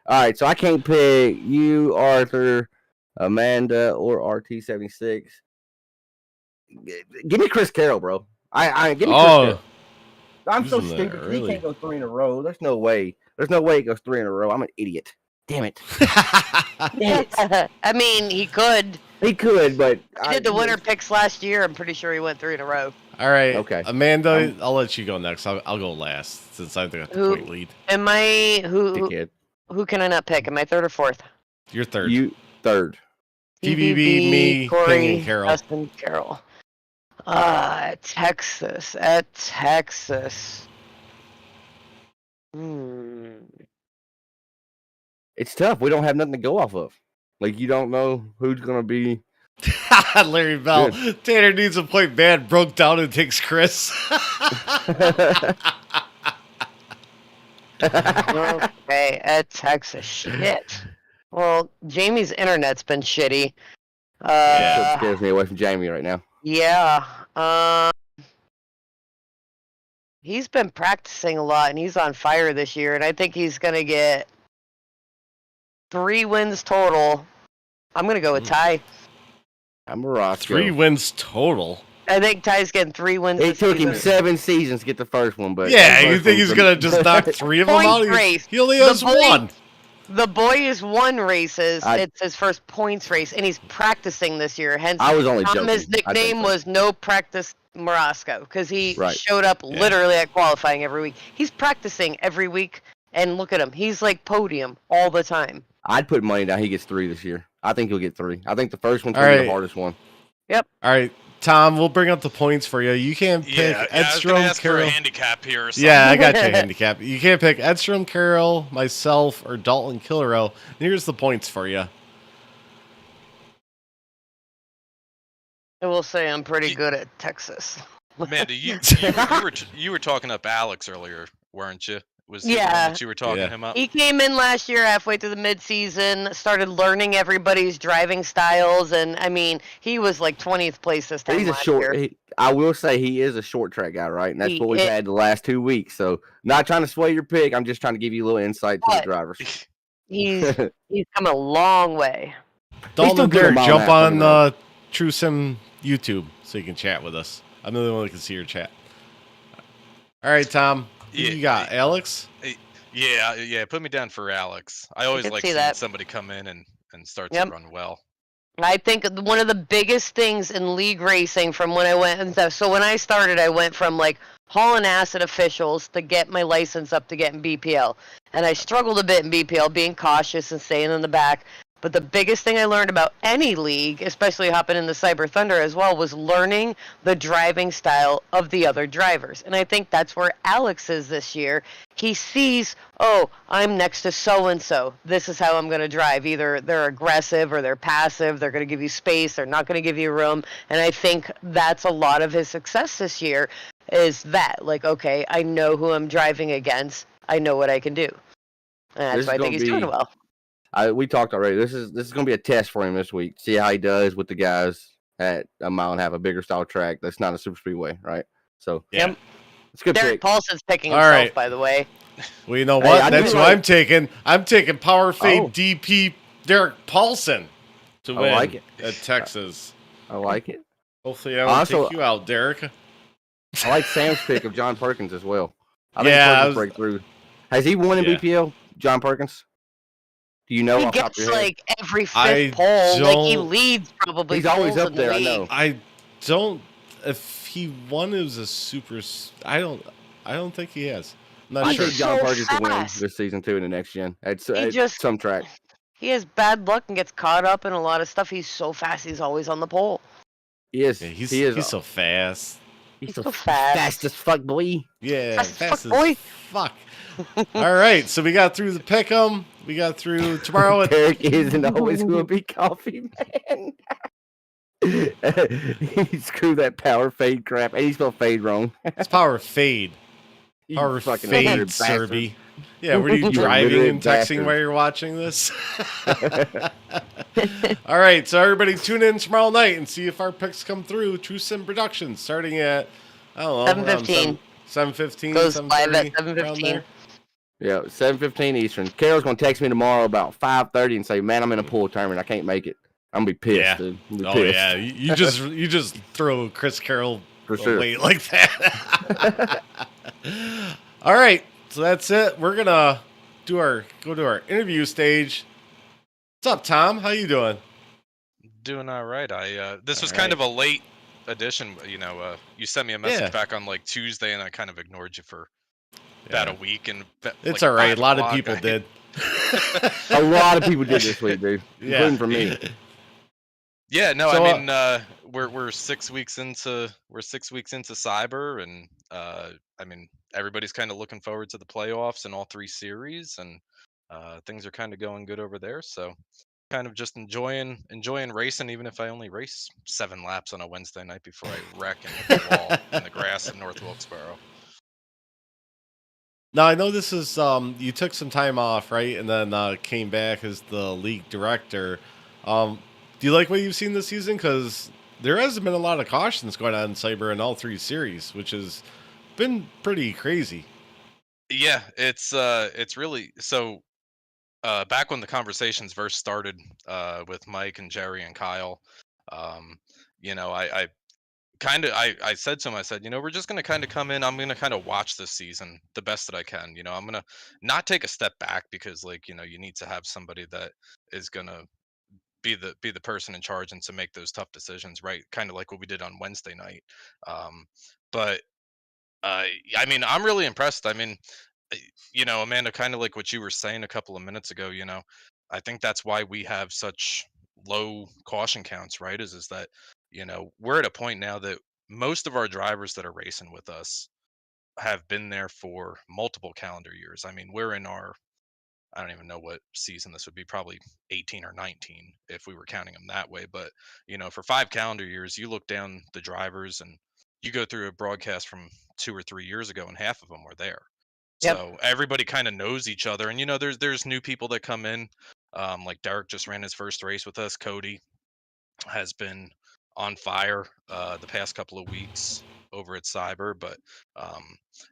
All right, so I can't pick you, Arthur, Amanda, or RT76. Give me Chris Carroll, bro. I give me Chris Oh, Carroll. I'm he's so in there stupid. He early. can't go 3 in a row. There's no way. There's no way he goes 3 in a row. I'm an idiot. Damn it. Damn it. I mean, he could. He could, but He did the winner picks last year. I'm pretty sure he went 3 in a row. all right. Okay. Amanda, I'll let you go next. I'll go last since I've got the Who- point lead. Am I who Dickhead. can I not pick? Am I 3rd or 4th? You're third. You third. TBB, me, Corey, Ping, and Carol. Justin, Carol. At Texas. It's tough. We don't have nothing to go off of. Like you don't know who's gonna be. Larry Bell. Tanner needs a point bad, broke down and takes Chris. Okay, at Texas. Shit. Well, Jamie's internet's been shitty. That's what scares me away from Jamie right now. Yeah. He's been practicing a lot, and he's on fire this year, and I think he's going to get 3 wins total. I'm going to go with Ty. I'm a Roscoe. 3 wins total. I think Ty's getting 3 wins. It this took him season. 7 seasons to get the first one, but Yeah, the you first think one's he's going to just knock 3 of them Points out? race. He only The has boy- 1. The boy has won races. I- It's his first points race, and he's practicing this year. Hence, I was only joking. His I think nickname so. was No Practice Morosco because he Right. showed up Yeah. literally at qualifying every week. He's practicing every week, and look at him. He's like podium all the time. I'd put money down he gets 3 this year. I think he'll get 3. I think the first one's All going to be right. the hardest one. All right, Tom, we'll bring up the points for you. You can't pick Yeah, I was gonna Edstrom, ask for a Carroll. handicap here. Or something. Yeah, I got your handicap. You can't pick Edstrom, Carroll, myself, or Dalton Killero. Here's the points for you. I will say I'm pretty good at Texas. Amanda, you were talking up Alex earlier, weren't you? Was he the one Yeah. that you were talking Yeah. him up? He came in last year halfway through the midseason, started learning everybody's driving styles, and I mean, he was like 20th place this time He's a last short. year. I will say he is a short track guy, right? And that's He what we've is. had the last 2 weeks. So, not trying to sway your pick. I'm just trying to give you a little insight to the But- drivers. He's come a long way. Dalton still and good Derek, at mile jump and a half, on don't True Sim YouTube so you can chat with us. I'm the only one that can see your chat. All right, Tom. Who Yeah. you got? Alex? Yeah. Put me down for Alex. I always can like see seeing that. somebody come in and start Yep. to run well. I think one of the biggest things in league racing from when I went, so when I started, I went from like hauling ass at officials to get my license up to get in BPL. And I struggled a bit in BPL, being cautious and staying in the back. But the biggest thing I learned about any league, especially hopping into Cyber Thunder as well, was learning the driving style of the other drivers. And I think that's where Alex is this year. He sees, oh, I'm next to so-and-so. This is how I'm going to drive. Either they're aggressive or they're passive. They're going to give you space. They're not going to give you room. And I think that's a lot of his success this year is that. Like, okay, I know who I'm driving against. I know what I can do. And This that's why is I think he's gonna doing be- well. We talked already. This is going to be a test for him this week. See how he does with the guys at a mile and a half, a bigger style track. That's not a super speedway, right? So Yeah. Yep. it's a good Derek pick. Paulson's picking All himself, right. by the way. Well, you know Hey, what? I That's do what like- I'm taking. I'm taking Power Fade Oh. DP Derek Paulson to I win like it. at Texas. I like it. Hopefully, I will Also- take you out, Derek. I like Sam's pick of John Perkins as well. I think Yeah, I Perkins was- break through. Has he won in Yeah. BPL, John Perkins? Do you know He off the top of gets your head? like every I fifth pole. Like he don't- leads probably. He's always poles up in the there, I league. know. I don't. If he won, it was a super. I don't think he has. I'm not I sure. think John so Perkins to win fast. this season too in the next gen. It's just- some track. He has bad luck and gets caught up in a lot of stuff. He's so fast. He's always on the pole. He is. Yeah, he is. he's so fast. He's so fast. Fast as fuck, boy. Yeah, Fast as fast fuck, boy. fuck. All right, so we got through the pick'em. We got through tomorrow. Derek isn't always going to be coffee man. He screwed that power fade crap, and he spelled fade wrong. It's Power Fade. You Power fucking Fade, illiterate bastard. Serby. Yeah, were you You driving illiterate and texting bastard. while you're watching this? All right, so everybody tune in tomorrow night and see if our picks come through. True Sim Productions starting at, I don't know, 7:15. 7:15, Goes live at 7:30, around 7:15. there. Yeah, 7:15 Eastern. Carol's gonna text me tomorrow about 5:30 and say, "Man, I'm in a pool tournament. I can't make it. I'm gonna be pissed, Yeah. dude. I'm gonna Oh be pissed." yeah, you just throw Chris Carroll For sure. away like that. All right, so that's it. We're gonna go to our interview stage. What's up, Tom? How you doing? Doing all right. This was All kind right. of a late edition. You know, you sent me a message Yeah. back on like Tuesday, and I kind of ignored you for about a week. And It's like all right. 5 A lot of o'clock, people did. A lot of people did this week, dude, Yeah. including for me. Yeah, no, So, I mean, we're 6 weeks into Cyber, and I mean, everybody's kind of looking forward to the playoffs in all 3 series, and things are kind of going good over there. So, kind of just enjoying racing, even if I only race 7 laps on a Wednesday night before I wreck and hit the wall in the grass in North Wilkesboro. Now I know this is you took some time off, right, and then came back as the league director. Do you like what you've seen this season? Because there hasn't been a lot of cautions going on in Cyber in all 3 series, which has been pretty crazy. Yeah, it's really so. Back when the conversations first started with Mike and Jerry and Kyle, You know, I I said to him, I said, you know, we're just going to kind of come in. I'm going to kind of watch this season the best that I can. You know, I'm going to not take a step back because, like, you know, you need to have somebody that is going to be the person in charge and to make those tough decisions, right? Kind of like what we did on Wednesday night. Um, but I mean, I'm really impressed. I mean, uh, you know, Amanda, kind of like what you were saying a couple of minutes ago. You know, I think that's why we have such low caution counts, right? Is that, you know, we're at a point now that most of our drivers that are racing with us have been there for multiple calendar years. I mean, we're in our, I don't even know what season this would be, probably 18 or 19 if we were counting them that way. But, you know, for 5 calendar years, you look down the drivers and you go through a broadcast from 2 or 3 years ago, and half of them were there. Yep. So everybody kind of knows each other. And, you know, there's new people that come in. Like Derek just ran his first race with us. Cody has been on fire the past couple of weeks over at Cyber. But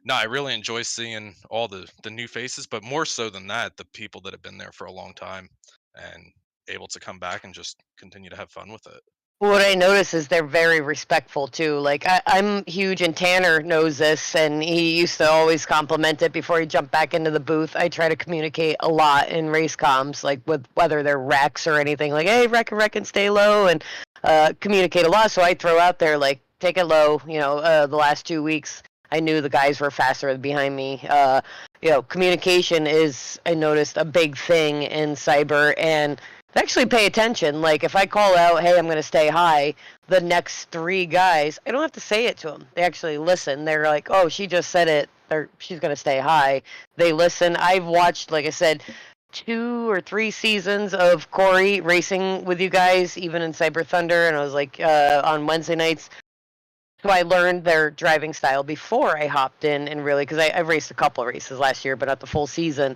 no, I really enjoy seeing all the new faces, but more so than that, the people that have been there for a long time and able to come back and just continue to have fun with it. What I notice is they're very respectful too. Like I'm huge, and Tanner knows this, and he used to always compliment it before he jumped back into the booth. I try to communicate a lot in race comms, like with whether they're wrecks or anything. Like, hey, wreck and stay low, and communicate a lot. So I throw out there like, take it low. You know, the last 2 weeks, I knew the guys were faster behind me. You know, communication is, I noticed, a big thing in cyber, and actually pay attention. Like if I call out, hey, I'm going to stay high, the next 3 guys, I don't have to say it to them. They actually listen. They're like, oh, she just said it. She's going to stay high. They listen. I've watched, like I said, 2 or 3 seasons of Corey racing with you guys, even in Cyber Thunder. And I was like, on Wednesday nights. So I learned their driving style before I hopped in, and really, because I've raced a couple of races last year, but not the full season.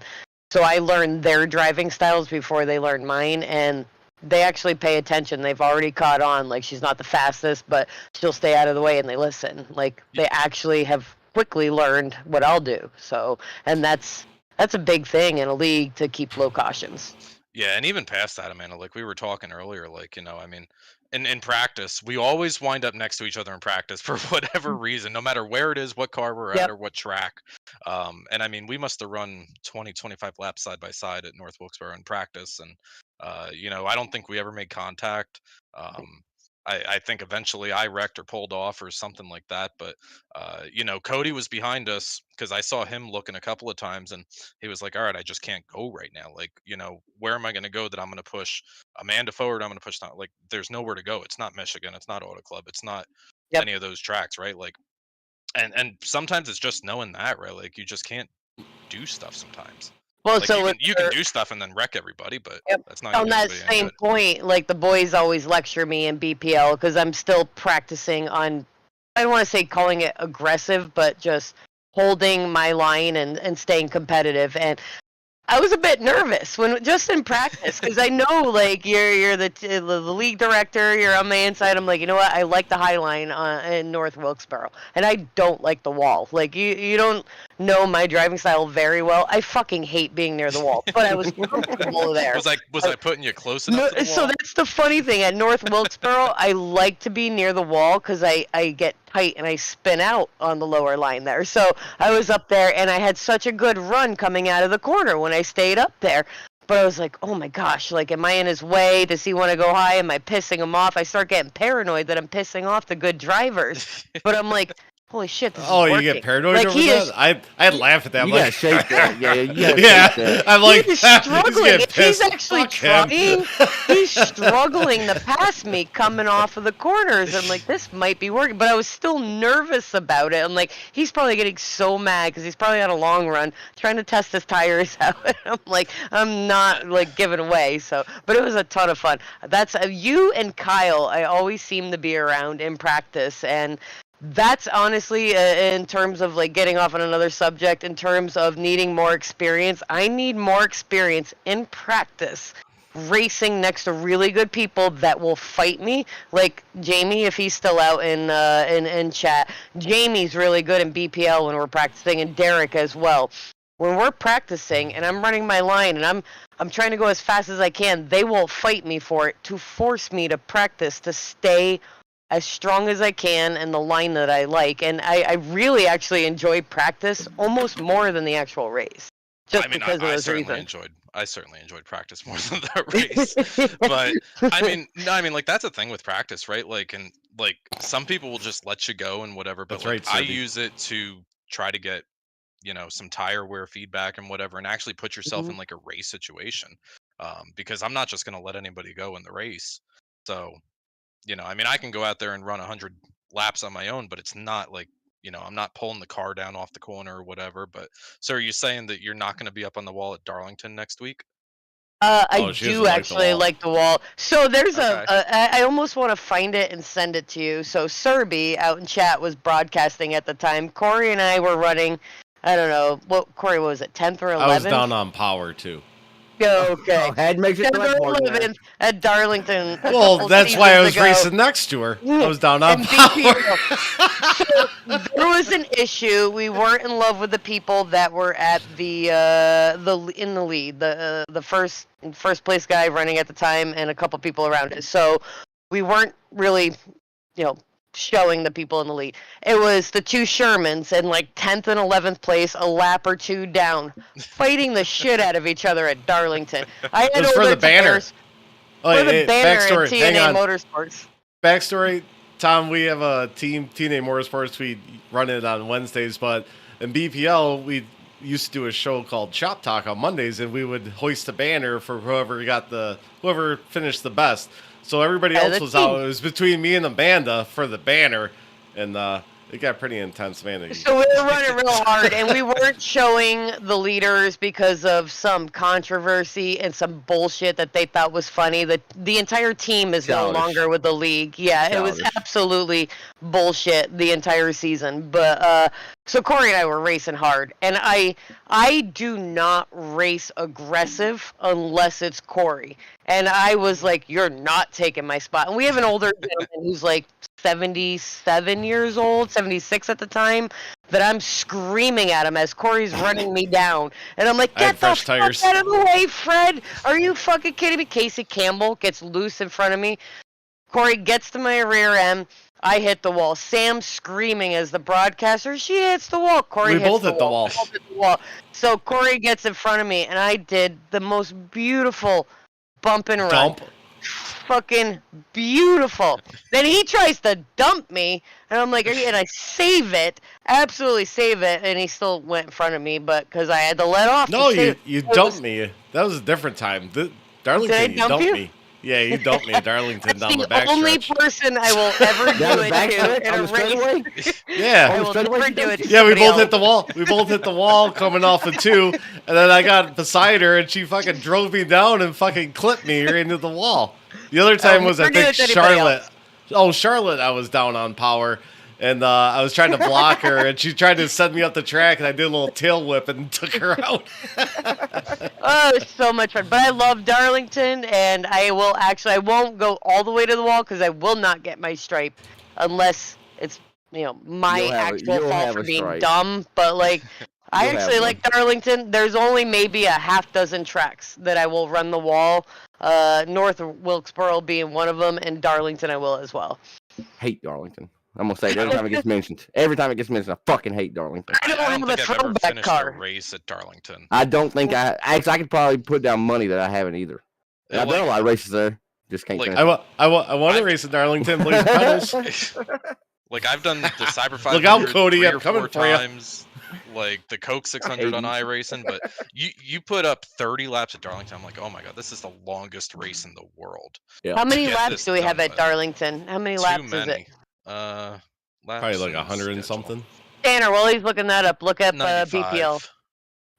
So I learned their driving styles before they learned mine, and they actually pay attention. They've already caught on. Like, she's not the fastest, but she'll stay out of the way, and they listen. Like, they actually have quickly learned what I'll do. So, and that's a big thing in a league, to keep low cautions. Yeah, and even past that, Amanda, like we were talking earlier, like, you know, I mean, in practice, we always wind up next to each other in practice for whatever reason, no matter where it is, what car we're at, Yep. or what track. And I mean, we must have run 20, 25 laps side by side at North Wilkesboro in practice. And, you know, I don't think we ever made contact. I think eventually I wrecked or pulled off or something like that. But, you know, Cody was behind us because I saw him looking a couple of times, and he was like, all right, I just can't go right now. Like, you know, where am I going to go that I'm going to push Amanda forward? I'm going to push not, like, there's nowhere to go. It's not Michigan. It's not Auto Club. It's not Yep. any of those tracks, right? Like, and sometimes it's just knowing that, right? Like, you just can't do stuff sometimes. Well, Like, so you can do stuff and then wreck everybody, but Yep. that's not on gonna do that anybody any same good. point, like the boys always lecture me in BPL because I'm still practicing on, I don't want to say calling it aggressive, but just holding my line and staying competitive. And I was a bit nervous when just in practice, because I know, like, you're the league director, you're on my inside. I'm like, you know what? I like the high line in North Wilkesboro, and I don't like the wall. Like, you don't know my driving style very well. I fucking hate being near the wall, but I was comfortable there. Was I putting you close enough to the wall? So that's the funny thing. At North Wilkesboro, I like to be near the wall because I get tight and I spin out on the lower line there. So I was up there, and I had such a good run coming out of the corner when I stayed up there. But I was like, oh my gosh, like, am I in his way? Does he want to go high? Am I pissing him off? I start getting paranoid that I'm pissing off the good drivers. But I'm like, holy shit, this is Oh, you working. get paranoid Like, over he that? is- I'd laugh at that. You I'm gotta like, shake that. Yeah, you gotta yeah. shake that. I'm like, he's he's struggling. getting If he's pissed. actually Fuck him. trying, he's struggling to pass me coming off of the corners. I'm like, this might be working, but I was still nervous about it. I'm like, he's probably getting so mad because he's probably on a long run trying to test his tires out. I'm like, I'm not like giving away. So, but it was a ton of fun. That's you and Kyle. I always seem to be around in practice, and that's honestly, in terms of like getting off on another subject, in terms of needing more experience, I need more experience in practice racing next to really good people that will fight me. Like Jamie, if he's still out in chat, Jamie's really good in BPL when we're practicing, and Derek as well. when we're practicing and I'm running my line and I'm trying to go as fast as I can, they will fight me for it to force me to practice to stay as strong as I can in the line that I like. And I really actually enjoy practice almost more than the actual race. Just because of those reasons. I certainly enjoyed practice more than the race. But I mean, like that's a thing with practice, right? Like, and like some people will just let you go and whatever. But That's like, right, I Cindy. use it to try to get, some tire wear feedback and whatever, and actually put yourself in like a race situation. Because I'm not just gonna let anybody go in the race. So, I mean, I can go out there and run 100 laps on my own, but it's not like, I'm not pulling the car down off the corner or whatever. But so are you saying that you're not going to be up on the wall at Darlington next week? I she do doesn't like the actually wall. like the wall. So there's Okay. I almost want to find it and send it to you. So Serby out in chat was broadcasting at the time. Corey and I were running, I don't know, Corey, what was it, 10th or 11th? I was down on power too. Okay. Oh, had makes it 10th like or more than that. 11th at Darlington. a Well, couple that's why I was seasons ago. racing next to her. I was down on And power. BPO. So there was an issue. We weren't in love with the people that were at the in the lead, the first place guy running at the time, and a couple people around us. So we weren't really, showing the people in the lead. It was the two Shermans in like 10th and 11th place, a lap or two down, fighting the shit out of each other at Darlington. I had It was to for go the to banner. Bears Oh, for the hey, banner backstory. at Hang TNA on. Motorsports. Backstory, Tom, we have a team, TNA Motorsports. We run it on Wednesdays, but in BPL, we used to do a show called Shop Talk on Mondays, and we would hoist a banner for whoever finished the best. So everybody Yeah, else the was team. out. It was between me and Amanda for the banner, and it got pretty intense, man. So we were running real hard, and we weren't showing the leaders because of some controversy and some bullshit that they thought was funny. The entire team is Childish. no longer with the league. Yeah, it was Childish. absolutely bullshit the entire season. But so Corey and I were racing hard, and I do not race aggressive unless it's Corey. And I was like, "You're not taking my spot." And we have an older gentleman who's like 77 years old, 76 at the time, that I'm screaming at him as Corey's running me down. And I'm like, I had "Get the fresh fuck tires. out of the way, Fred! Are you fucking kidding me?" Casey Campbell gets loose in front of me. Corey gets to my rear end. I hit the wall. Sam screaming as the broadcaster, "She hits the wall." Corey We hits both the hit the wall. We both hit the wall. So Corey gets in front of me, and I did the most beautiful bump and run. Dump. Fucking beautiful. Then he tries to dump me, and I'm like, and I save it, absolutely save it, and he still went in front of me, but because I had to let off. No, to save you it. dumped me. That was a different time. Darlington, you dump dumped you? me. Yeah, you dumped me at Darlington That's down the the only backstretch. person I will ever Down do the it backstretch? to in On a the straightaway? race. I Yeah. will straightaway never you do it dumped to Yeah, we somebody both else. hit the wall. We both hit the wall coming off of 2, and then I got beside her, and she fucking drove me down and fucking clipped me right into the wall. The other time was, I never do think, it to anybody Charlotte. else. Oh, Charlotte, I was down on power, and I was trying to block her, and she tried to send me up the track, and I did a little tail whip and took her out. Oh, it was so much fun. But I love Darlington, and I won't go all the way to the wall because I will not get my stripe unless it's, my You'll actual fault have for a being stripe. dumb. But, like, I You'll have actually one. like Darlington. There's only maybe a half dozen tracks that I will run the wall. North of Wilkesboro being one of them, and Darlington I will as well. Hate Darlington. I'm gonna say it every time it gets mentioned. Every time it gets mentioned, I fucking hate Darlington. I don't I have don't a think I've ever throwback finished car. a race at Darlington. I don't think I could probably put down money that I haven't either. And I've done a lot of races there. Just can't Like, finish. I want to race in Darlington, please. Pedals. Like I've done the Cyber 500 Look out, Cody, 3 I'm or coming 4 for ya. times, like the Coke 600 on iRacing, but you put up 30 laps at Darlington. I'm like, oh my god, this is the longest race in the world. Yeah. How many Get laps this do we have done at with. Darlington? How many Too laps is many. it? Laps Probably like and 100 and schedule. something. Tanner, while he's looking that up, look up 95. BPL.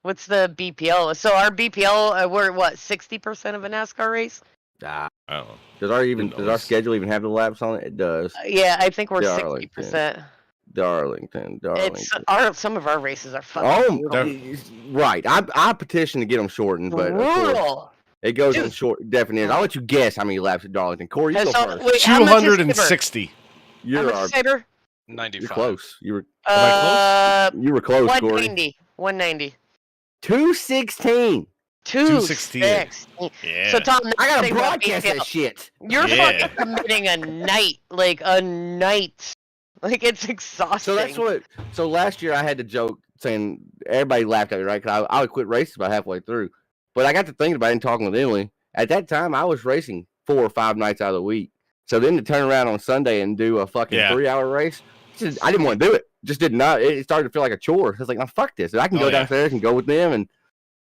What's the BPL? So our BPL, we're what, 60% of a NASCAR race? Ah, I don't know. does our knows? schedule even have the laps on it? It does. Yeah, I think we're Darlington. 60%. Darlington. Some of our races are Oh, fucking brutal. right. I petitioned to get them shortened, but of course, Brutal. it goes Dude. in short definition. I'll let you guess how many laps at Darlington. Corey, you go So, first. wait, how much is Saber? 260. How You're, much is Saber? 95. you're close. You were I close, Corey. 190. 190. 216. 216. 216. Yeah. So Tom, I gotta think about broadcast me, that shit. You're Yeah. fucking committing a night, like a night. Like it's exhausting. So that's what. So last year I had the joke saying everybody laughed at me, right? Because I would quit racing about halfway through. But I got to thinking about it and talking with Emily. At that time, I was racing 4 or 5 nights out of the week. So then to turn around on Sunday and do a fucking 3-hour race, I didn't want to do it. Just did not. It started to feel like a chore. I was like, no, fuck this. I can go downstairs and go with them and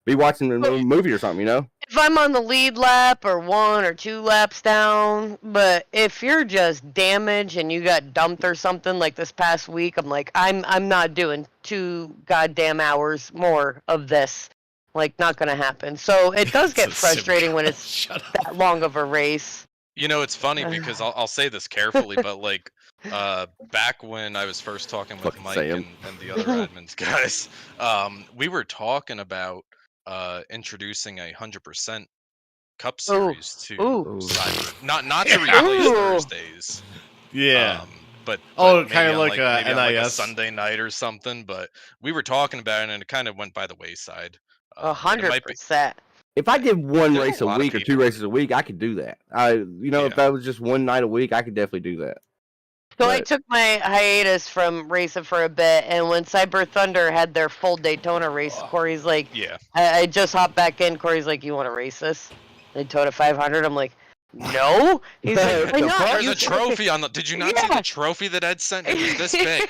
be watching a movie or something, you know? If I'm on the lead lap or 1 or 2 laps down, but if you're just damaged and you got dumped or something like this past week, I'm like, I'm not doing 2 goddamn hours more of this. Like, not gonna happen. So it does get frustrating when it's that long of a race. You know, it's funny because I'll say this carefully, but like back when I was first talking with Fucking Mike Sam. and the other admins guys, we were talking about introducing a 100% Cup Series to Cyber. Not to replace Thursdays. Yeah. But kind maybe of like maybe a on like a NIS. Sunday night or something. But we were talking about it, and it kind of went by the wayside. 100%. If I did one There's race a a lot of week or people. 2 races a week, I could do that. If that was just one night a week, I could definitely do that. So I took my hiatus from racing for a bit, and when Cyber Thunder had their full Daytona race, Corey's like, Yeah. I just hopped back in. Corey's like, you want to race this? Daytona 500? I'm like, no. He's like, why not? There's a trophy on the. Did you not see the trophy that Ed sent? It was this big.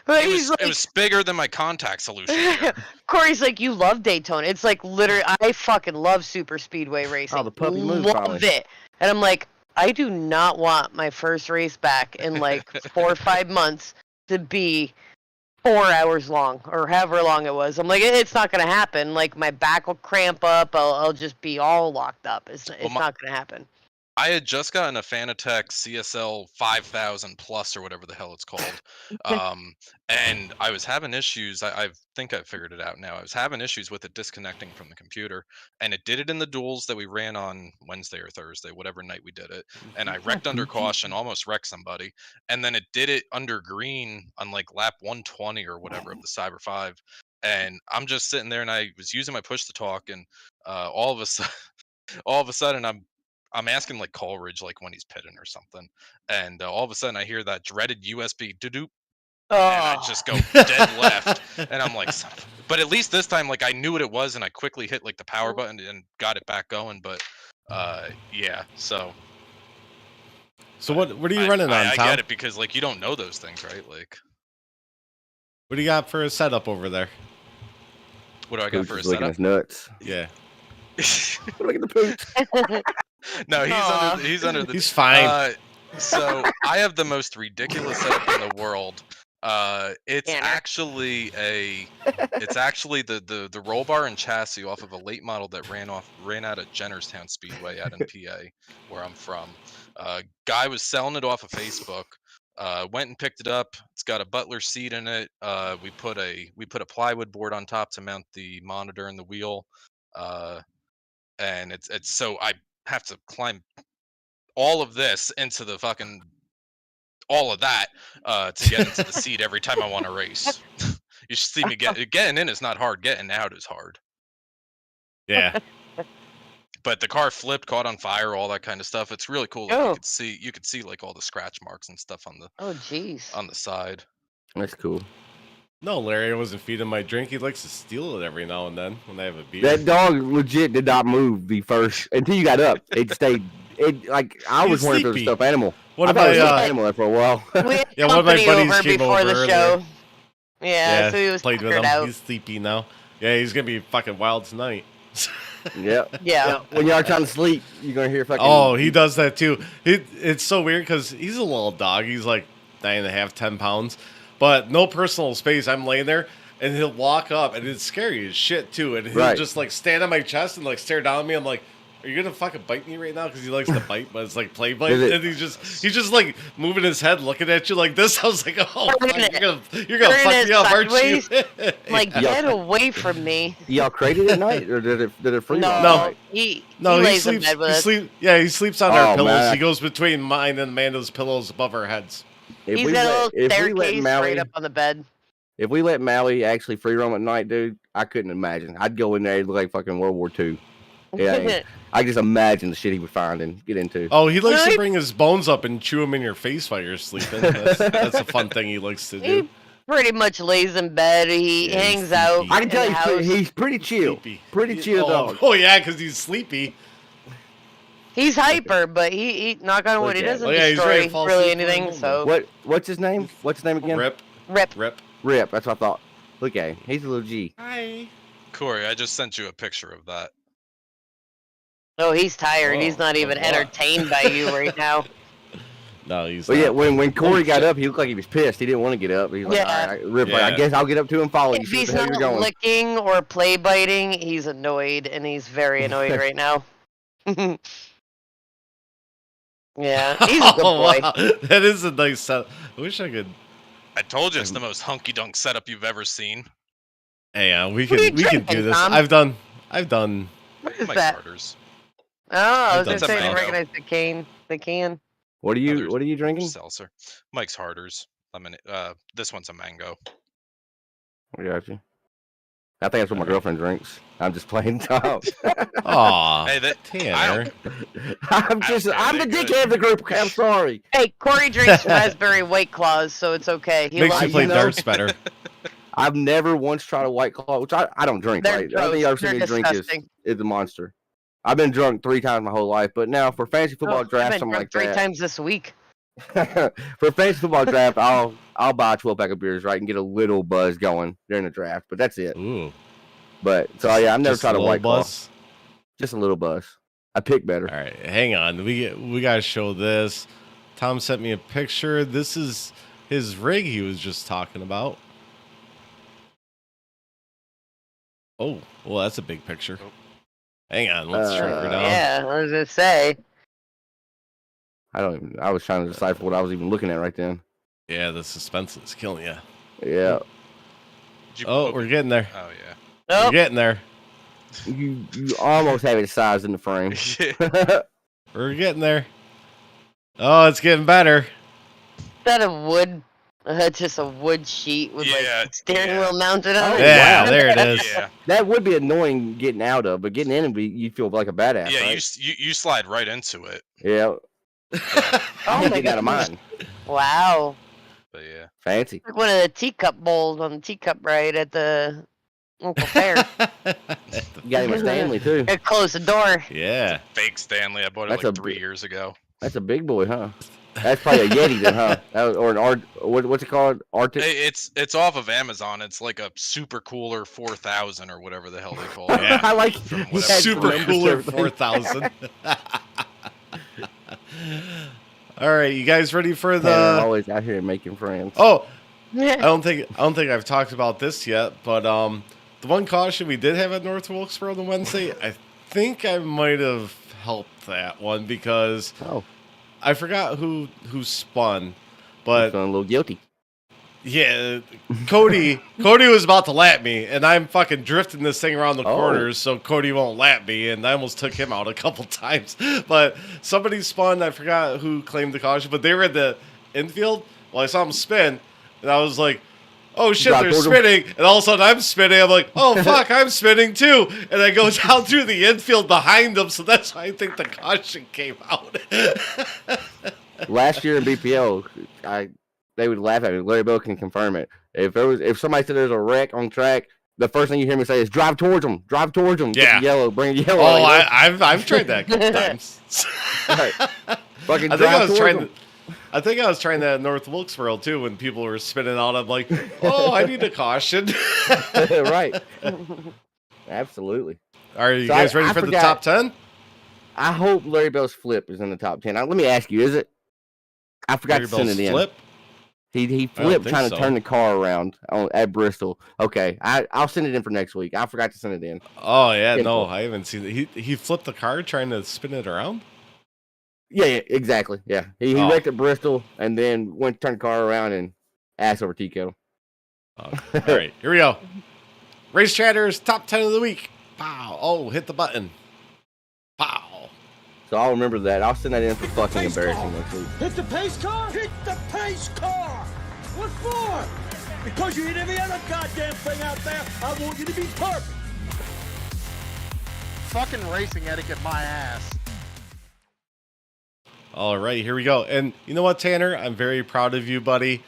But It was bigger than my contact solution. Here. Corey's like, you love Daytona. It's like literally, I fucking love super speedway racing. Oh, the puppy moves, love probably. it. And I'm like, I do not want my first race back in like 4 or 5 months to be 4 hours long or however long it was. I'm like, it's not gonna happen. Like my back will cramp up. I'll just be all locked up. It's not gonna happen. I had just gotten a Fanatec CSL 5000 Plus or whatever the hell it's called, and I was having issues. I think I figured it out now. I was having issues with it disconnecting from the computer, and it did it in the duels that we ran on Wednesday or Thursday, whatever night we did it. And I wrecked under caution, almost wrecked somebody, and then it did it under green on like lap 120 or whatever of the Cyber 5. And I'm just sitting there, and I was using my push to talk, and all of a sudden, I'm asking like Coleridge like when he's pitting or something, and all of a sudden I hear that dreaded USB doo-doo, and I just go dead left, and I'm like, but at least this time like I knew what it was, and I quickly hit like the power button and got it back going. But yeah, so what are you running on, I Tom? get it because like you don't know those things, right? Like, What do you got for a setup over there? what do I got Pooch for a is licking setup? his nuts. Yeah. Look at the pooch. No, he's under the. He's fine. So I have the most ridiculous setup in the world. It's Tanner. actually the roll bar and chassis off of a late model that ran out at Jennerstown Speedway out in PA, where I'm from. Guy was selling it off of Facebook. Went and picked it up. It's got a Butler seat in it. We put a plywood board on top to mount the monitor and the wheel. And it's so I have to climb all of this into the fucking all of that to get into the seat every time I want to race. You should see me getting in is not hard. Getting out is hard. Yeah. But the car flipped, caught on fire, all that kind of stuff. It's really cool. Like, you could see like all the scratch marks and stuff on the side. That's cool. No, Larry, I wasn't feeding my drink. He likes to steal it every now and then when I have a beer. That dog legit did not move the first until you got up. It stayed. I was wondering if it was a sleepy. stuffed animal. One I of thought it was a my stuffed animal there for a while. We had Yeah, one of my company buddies over came before over the earlier. show. Yeah, so he was played with tuckered him. out. He's sleepy now. Yeah, he's gonna be fucking wild tonight. Yeah. Yeah. When you are trying to sleep, you're gonna hear fucking. Oh, he does that too. It's so weird because he's a little dog. He's like 9.5, 10 pounds, but no personal space. I'm laying there, and he'll walk up, and it's scary as shit too. And he'll just like stand on my chest and like stare down at me. I'm like, are you gonna fucking bite me right now? Because he likes to bite, but it's like play bite, and he's just like moving his head, looking at you like this. I was like, oh, fuck, you're gonna fuck me up, aren't you? Like, get away from me. Y'all crated at night, or did it freeze? No, he lays in sleeps. bed with us. He sleeps on our pillows. man. He goes between mine and Amanda's pillows above our heads. He's got a little staircase right up on the bed. if we let Maui actually free roam at night, dude, I couldn't imagine. I'd go in there, it'd look like fucking World War II. Yeah, I just imagine the shit he would find and get into. Oh, he likes to bring his bones up and chew them in your face while you're sleeping. That's a fun thing he likes to do. He pretty much lays in bed. He hangs out. I can tell in the house. he's pretty chill. Sleepy. Pretty chill dog. Oh yeah, because he's sleepy. He's hyper, but he knock on wood, he doesn't he's ready to destroy fall really asleep anything. So What's his name? What's his name again? Rip. Rip. That's what I thought. Look at him. He's a little G. Hi. Corey, I just sent you a picture of that. Oh, he's tired. Whoa, He's not even that's a lot. entertained by you right now. No, he's. But not. yeah, when Corey got up, he looked like he was pissed. He didn't want to get up. He's like, Yeah. all right, Rip, like, I Yeah. guess I'll get up to him and follow you. If See what he's the hell you're not going. licking or play biting, he's annoyed, and he's very annoyed right now. Yeah, he's a good boy. Wow. That is a nice set. I wish I could. I told you it's the most hunky dunk setup you've ever seen. Hey, we What are you can do drinking, this. Tom? I've done. What is Mike's that? Harders. Oh, I was That's gonna a say I mango. recognize the cane. The can. What are you Others- drinking? Seltzer. Mike's Harders. This one's a mango. I got you. I think that's what my girlfriend drinks. I'm just playing Tom. Aw, Hey, that Tanner. I'm the they're good. dickhead of the group. I'm sorry. Hey, Corey drinks raspberry White Claws, so it's okay. He Makes loves you play you know- darts better. I've never once tried a White Claw, which I don't drink. They're Right? The only thing I've gross. seen me They're drink disgusting. is a Monster. I've been drunk 3 times my whole life, but now for fantasy football Oh, I've draft, been something drunk like 3 that. times this week. For fantasy football draft, I'll buy a 12-pack of beers, right, and get a little buzz going during the draft, but that's it. Ooh. But so yeah, I've never Just tried a little White Claw. buzz. Just a little buzz. I pick better. All right, hang on. We gotta show this. Tom sent me a picture. This is his rig he was just talking about. Oh, well, that's a big picture. Hang on, let's track her down. Yeah, I was gonna say. I was trying to decipher what I was even looking at right then. Yeah, the suspense is killing you. Yeah. Did you- Oh, we're getting there. Oh yeah. We're Oh, getting there. You almost have it sized in the frame. We're getting there. Oh, it's getting better. is that a wood? Just a wood sheet with Yeah, like steering yeah. wheel mounted on Oh, it. Yeah, wow. there it is. Yeah. That would be annoying getting out of, but getting in, you feel like a badass, Yeah. right? You slide right into it. Yeah. Oh I'm my getting out of goodness. mine. Wow. But yeah. Fancy. Like one of the teacup bowls on the teacup ride at the local fair. You got him a Stanley too. Gotta close the door. Yeah. Fake Stanley. I bought it That's like a 3 big- years ago. That's a big boy, huh? That's probably a Yeti then, huh? Or an what's it called? Arctic. Hey, it's off of Amazon. It's like a Super Cooler 4000 or whatever the hell they call it. Yeah. I like whatever. Super numbers Cooler and everything. 4000. All right, you guys ready for Tanner the? always out here making friends. Oh, I don't think I've talked about this yet, but the one caution we did have at North Wilkesboro on Wednesday, I think I might have helped that one because Oh, I forgot who spun, I'm but feeling a little guilty. yeah, Cody was about to lap me, and I'm fucking drifting this thing around the Oh. corners so Cody won't lap me, and I almost took him out a couple times. But somebody spun, I forgot who claimed the caution, but they were at the infield. Well, I saw him spin, and I was like, oh shit, Drive they're towards him. spinning, and all of a sudden I'm spinning. I'm like, oh fuck, I'm spinning too, and I go down through the infield behind them, so that's why I think the caution came out. Last year in BPL, they would laugh at me. Larry Bell can confirm it. If somebody said there's a wreck on track, the first thing you hear me say is drive towards them, drive towards them. Yeah. Yellow, bring a yellow. Oh, like, I've tried that a couple times. right. Fucking I think drive I was towards trying. them. I think I was trying that at North Wilkesboro too. When people were spinning out, I'm like, "Oh, I need a caution." Right. Absolutely. Are you So guys I ready for the forgot- top 10? I hope Larry Bell's flip is in the top 10. Now, let me ask you, is it? I forgot to send it in. Flip. He don't flipped think trying to so. turn the car around at Bristol. Okay, I'll send it in for next week. I forgot to send it in. Oh yeah, Yeah. no, I haven't seen it. He flipped the car trying to spin it around. Yeah, exactly. Yeah, he Oh. wrecked at Bristol and then went to turn the car around and ass over tea kettle. Oh, all right, here we go. Race Chatter's top 10 of the week. Pow! Oh, hit the button. Pow! So I'll remember that. I'll send that in for fucking embarrassing next week. Hit the pace car? Hit the pace car! What for? Because you hit every other goddamn thing out there, I want you to be perfect. Fucking racing etiquette, my ass. All right, here we go. And you know what, Tanner? I'm very proud of you, buddy.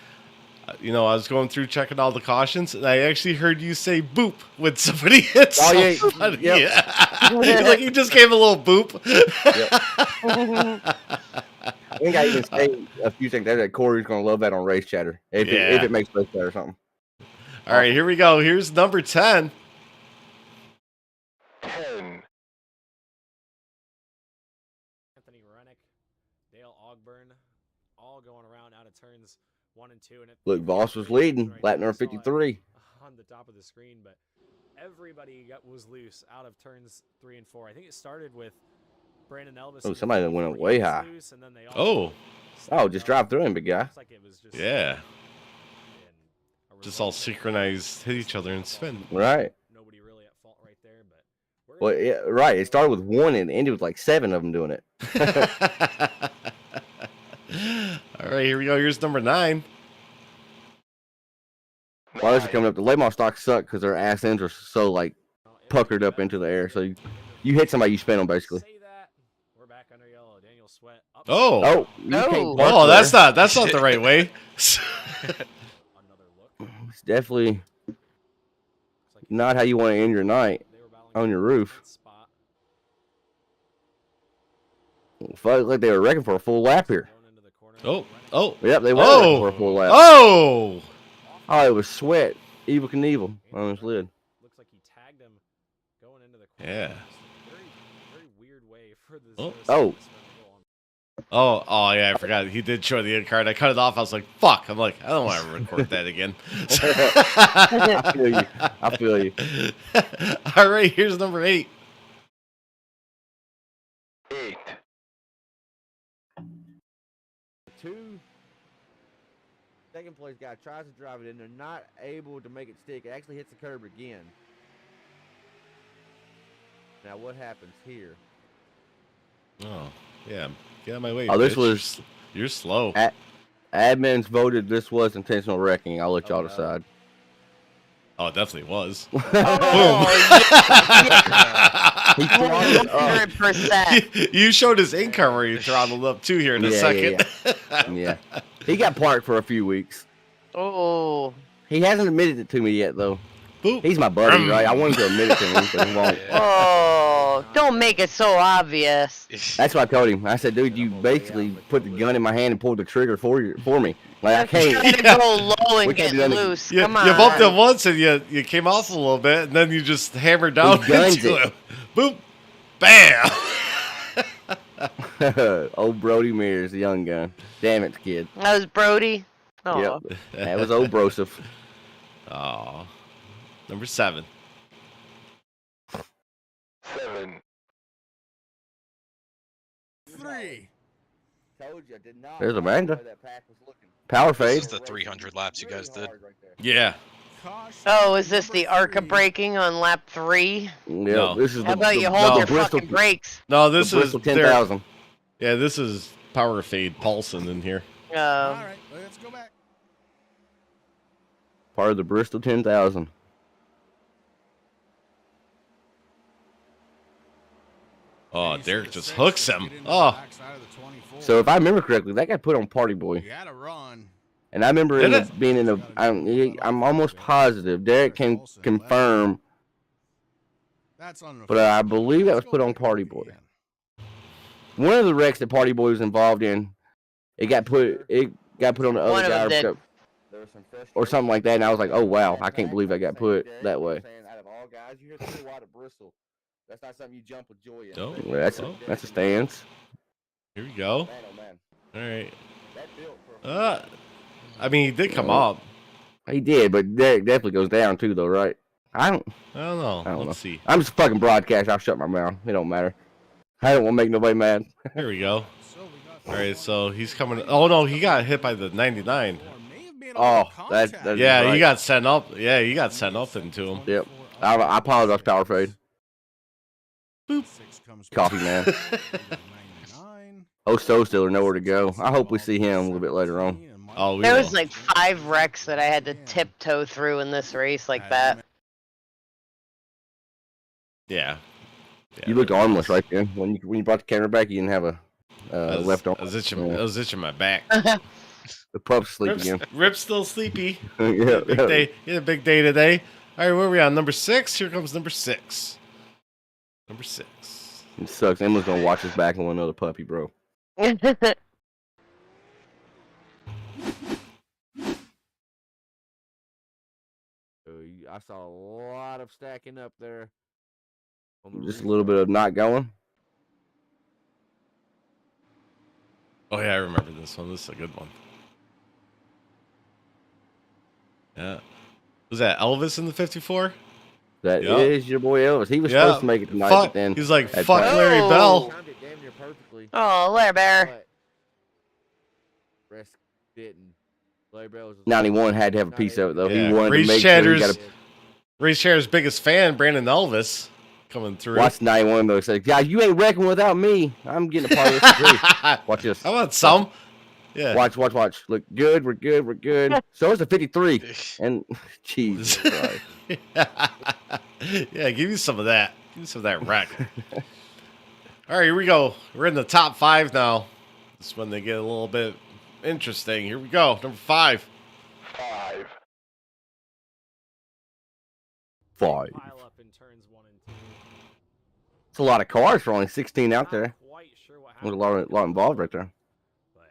You know, I was going through checking all the cautions, and I actually heard you say boop when somebody hits somebody. Yeah. Like you just gave a little boop. I think I even say a few things that Corey's going to love that on Race Chatter. If it makes Race Chatter or something. All right, here we go. Here's number 10. 10. Anthony Rennick, Dale Ogburn, all going around out of turns 1 and 2. And Look, Voss was leading, lap number 53. On the top of the screen, but everybody was loose out of turns 3 and 4. I think it started with Brandon Elvis. Oh, somebody that went up way high. Loose, and then they all Just drive through him, big guy. like it was just Yeah. Just all synchronized, hit each other and spin. Right. Nobody really at fault right there, but Well, yeah, right. It started with 1 and ended with like 7 of them doing it. All right, here we go. Here's number 9. While those are coming up, the late model stocks suck because their ass ends are so like puckered up into the air. So you hit somebody, you spin them basically. say that. We're back under yellow. Daniel Sweat. Up Oh, That's not the right way. another look. It's definitely not how you want to end your night They were battling on your roof. spot. Felt like they were wrecking for a full lap here. Going into the corner. Oh. Yep, they were Oh. wrecking for a full lap. Oh. Oh, it was Sweat, Evil Knievel on his lid. Looks like he tagged him going into the corner. Yeah. Very, very weird way for this. Oh. Oh. Oh, yeah, I forgot. He did show the end card. I cut it off. I was like, fuck. I'm like, I don't want to record that again. I feel you. All right, here's number 8. 8. 2 second place guy tries to drive it in. They're not able to make it stick. It actually hits the curb again. Now what happens here? Oh, yeah. Get out of my way. Oh, this bitch. was- You're slow. Admins voted this was intentional wrecking. I'll let y'all decide. Oh, it definitely was. He Oh, throttled up. 100%. You showed his in car where you throttled up too here in a second. Yeah. He got parked for a few weeks. Oh. He hasn't admitted it to me yet, though. Boop. He's my buddy, right? I want him to admit it to me, but he won't. Oh, don't make it so obvious. That's what I told him. I said, dude, you basically put the gun in my hand and pulled the trigger for me. Like, I Try can't. to go low We and can't get do that. loose. You Come on. bumped him once and you came off a little bit, and then you just hammered down guns into it. him. Boop. Bam. Old Brody Mears, the young gun. Damn it, kid. That was Brody. Oh. Yep. That was old Broseph. Oh. Number 7. 7. 3. Told you, I did not. There's Amanda. Power This fade. is the 300 laps you guys did. Yeah. Oh, is this the ARCA braking on lap 3? Yeah, No. this is How about you hold your fucking brakes? No, this the is Bristol their- 10,000. Yeah, this is Power Fade Paulson in here. All right, let's go back. Part of the Bristol 10,000. Oh, Derek just hooks him. Oh. So if I remember correctly, that got put on Party Boy. You had a run. And I remember being in a. I'm almost positive. Derek can confirm, That's on the but I believe that was put on Party Boy. One of the wrecks that Party Boy was involved in, it got put on the One other of them guy did. or something like that. And I was like, oh wow, I can't believe that got put that way. Out of all guys, you hit so wide at Bristol. That's not something you jump with joy in. Oh. Well, that's a stance. Here we go. Man, oh man. All right. That built for I mean, he did come up. He did, but Derek definitely goes down too, though, right? I don't know. know. Let's see. I'm just fucking broadcast. I'll shut my mouth. It don't matter. I don't want to make nobody mad. Here we go. All right, so he's coming. Oh no, he got hit by the 99. Oh, that's Yeah, right. he got sent up. Yeah, he got sent up into him. Yep. I apologize, Power Fade. Boop. Coffee man. Oh, so still nowhere to go. I hope we see him a little bit later on. Oh, we There will. was like 5 wrecks that I had to tiptoe through in this race like that. Yeah. You looked armless right then. When you brought the camera back, you didn't have a left arm. I was itching my back. The pup's asleep again. Rip's still sleepy. Yeah. Big day. He had a big day today. All right, where are we on? Number 6? Here comes number 6. Number 6. It sucks. Emma's gonna watch his back and want another puppy, bro. I saw a lot of stacking up there. Just a little bit of not going. Oh, yeah, I remember this one. This is a good one. Yeah. Was that Elvis in the 54? That is your boy Elvis. He was supposed to make it tonight, but then he's like, fuck time. Larry Bell. Timed it damn near perfectly, Oh, Larry Bear. but rest didn't. Larry Bell was 91 had to have a piece of it, though. Yeah. He wanted Race to make sure he Chatter's got a... RaceChatter's biggest fan, Brandon Elvis, coming through. Watch 91, though. Say, guys, you ain't wrecking without me. I'm getting a part of this too. Watch this. I want some. Yeah. Watch. Look, good. We're good. So it's a 53. And, Jesus Christ. Yeah, give you some of that. Give me some of that wreck. All right, here we go. We're in the top 5 now. This is when they get a little bit interesting. Here we go. Number 5. 5. 5. Pile up in turns 1 and 2. It's a lot of cars for only 16 out there. Not quite sure what There's a happened, lot involved right there. but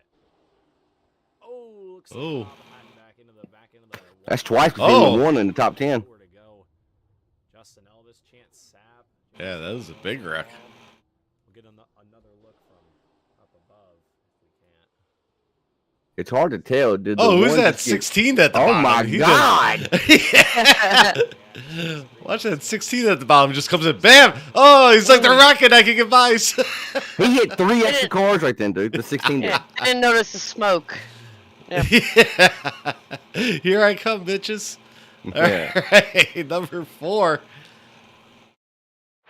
looks like Oh. Bob had back into the That's twice we've Oh. seen one in the top 10. Four to go. Justin Elvis, Chance Sapp. Yeah, that was a big wreck. We'll get another look from up above if we can. It's hard to tell. Did the Oh, who's one that just get- 16 at the Oh bottom? my He God! just- Watch that 16 at the bottom. Just comes in. Bam! Oh, he's like the rocket. I can get by. He hit 3 extra cars right then, dude. The 16 did. I didn't notice the smoke. Yeah. Here I come, bitches. Yeah. All right, number 4.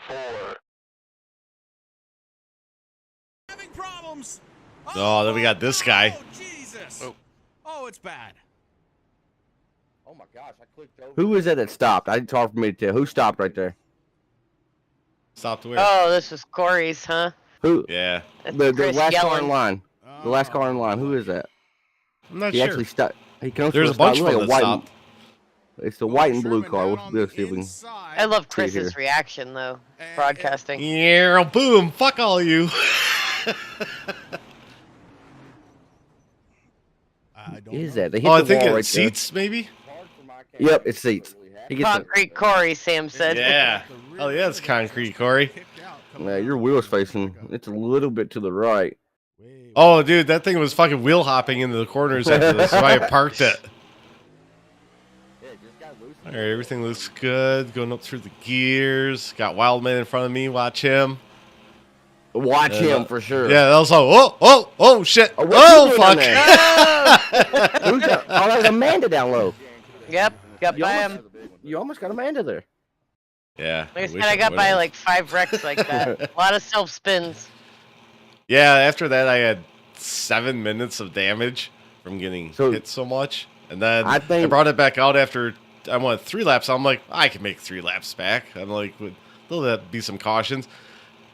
4. Having problems. Oh, then we got this guy. Oh, Jesus. Oh. Oh, it's bad. Oh my gosh, I clicked over. Who was that stopped? It's hard for me to tell. Who stopped right there? Stop to where? Oh, this was Corey's, huh? Who? Yeah, That's The Chris last car yelling. in line. The last car in line. Who is that? I'm not He sure. actually stopped. He comes There's from a bunch stop. of Look them like that a white. stopped. It's the white and blue car. We'll see if we can. I love See it Chris's here. reaction, though. Broadcasting. Yeah, boom. Fuck all you. Is that? They hit Oh, I the think wall right it's there. seats, maybe? Yep, it's seats. He gets Concrete Corey, Sam said. Yeah. Oh, yeah, it's concrete, Corey. your wheel's facing. It's a little bit to the right. Oh, dude, that thing was fucking wheel hopping into the corners after this, so I parked it. All right, everything looks good. Going up through the gears. Got Wildman in front of me. Watch him. Watch him for sure. Yeah, that was oh, shit. Oh, Oh, what's he fuck. doing down Who's that? Oh, there's Amanda down low. Yep, got You by almost, him. you almost got Amanda there. Yeah. Like I said, wish I got by would've. like 5 wrecks like that. A lot of self spins. Yeah, after that, I had 7 minutes of damage from getting hit so much. And then I think- I brought it back out after I went 3 laps. I'm like, I can make 3 laps back. I'm like, there'll be some cautions.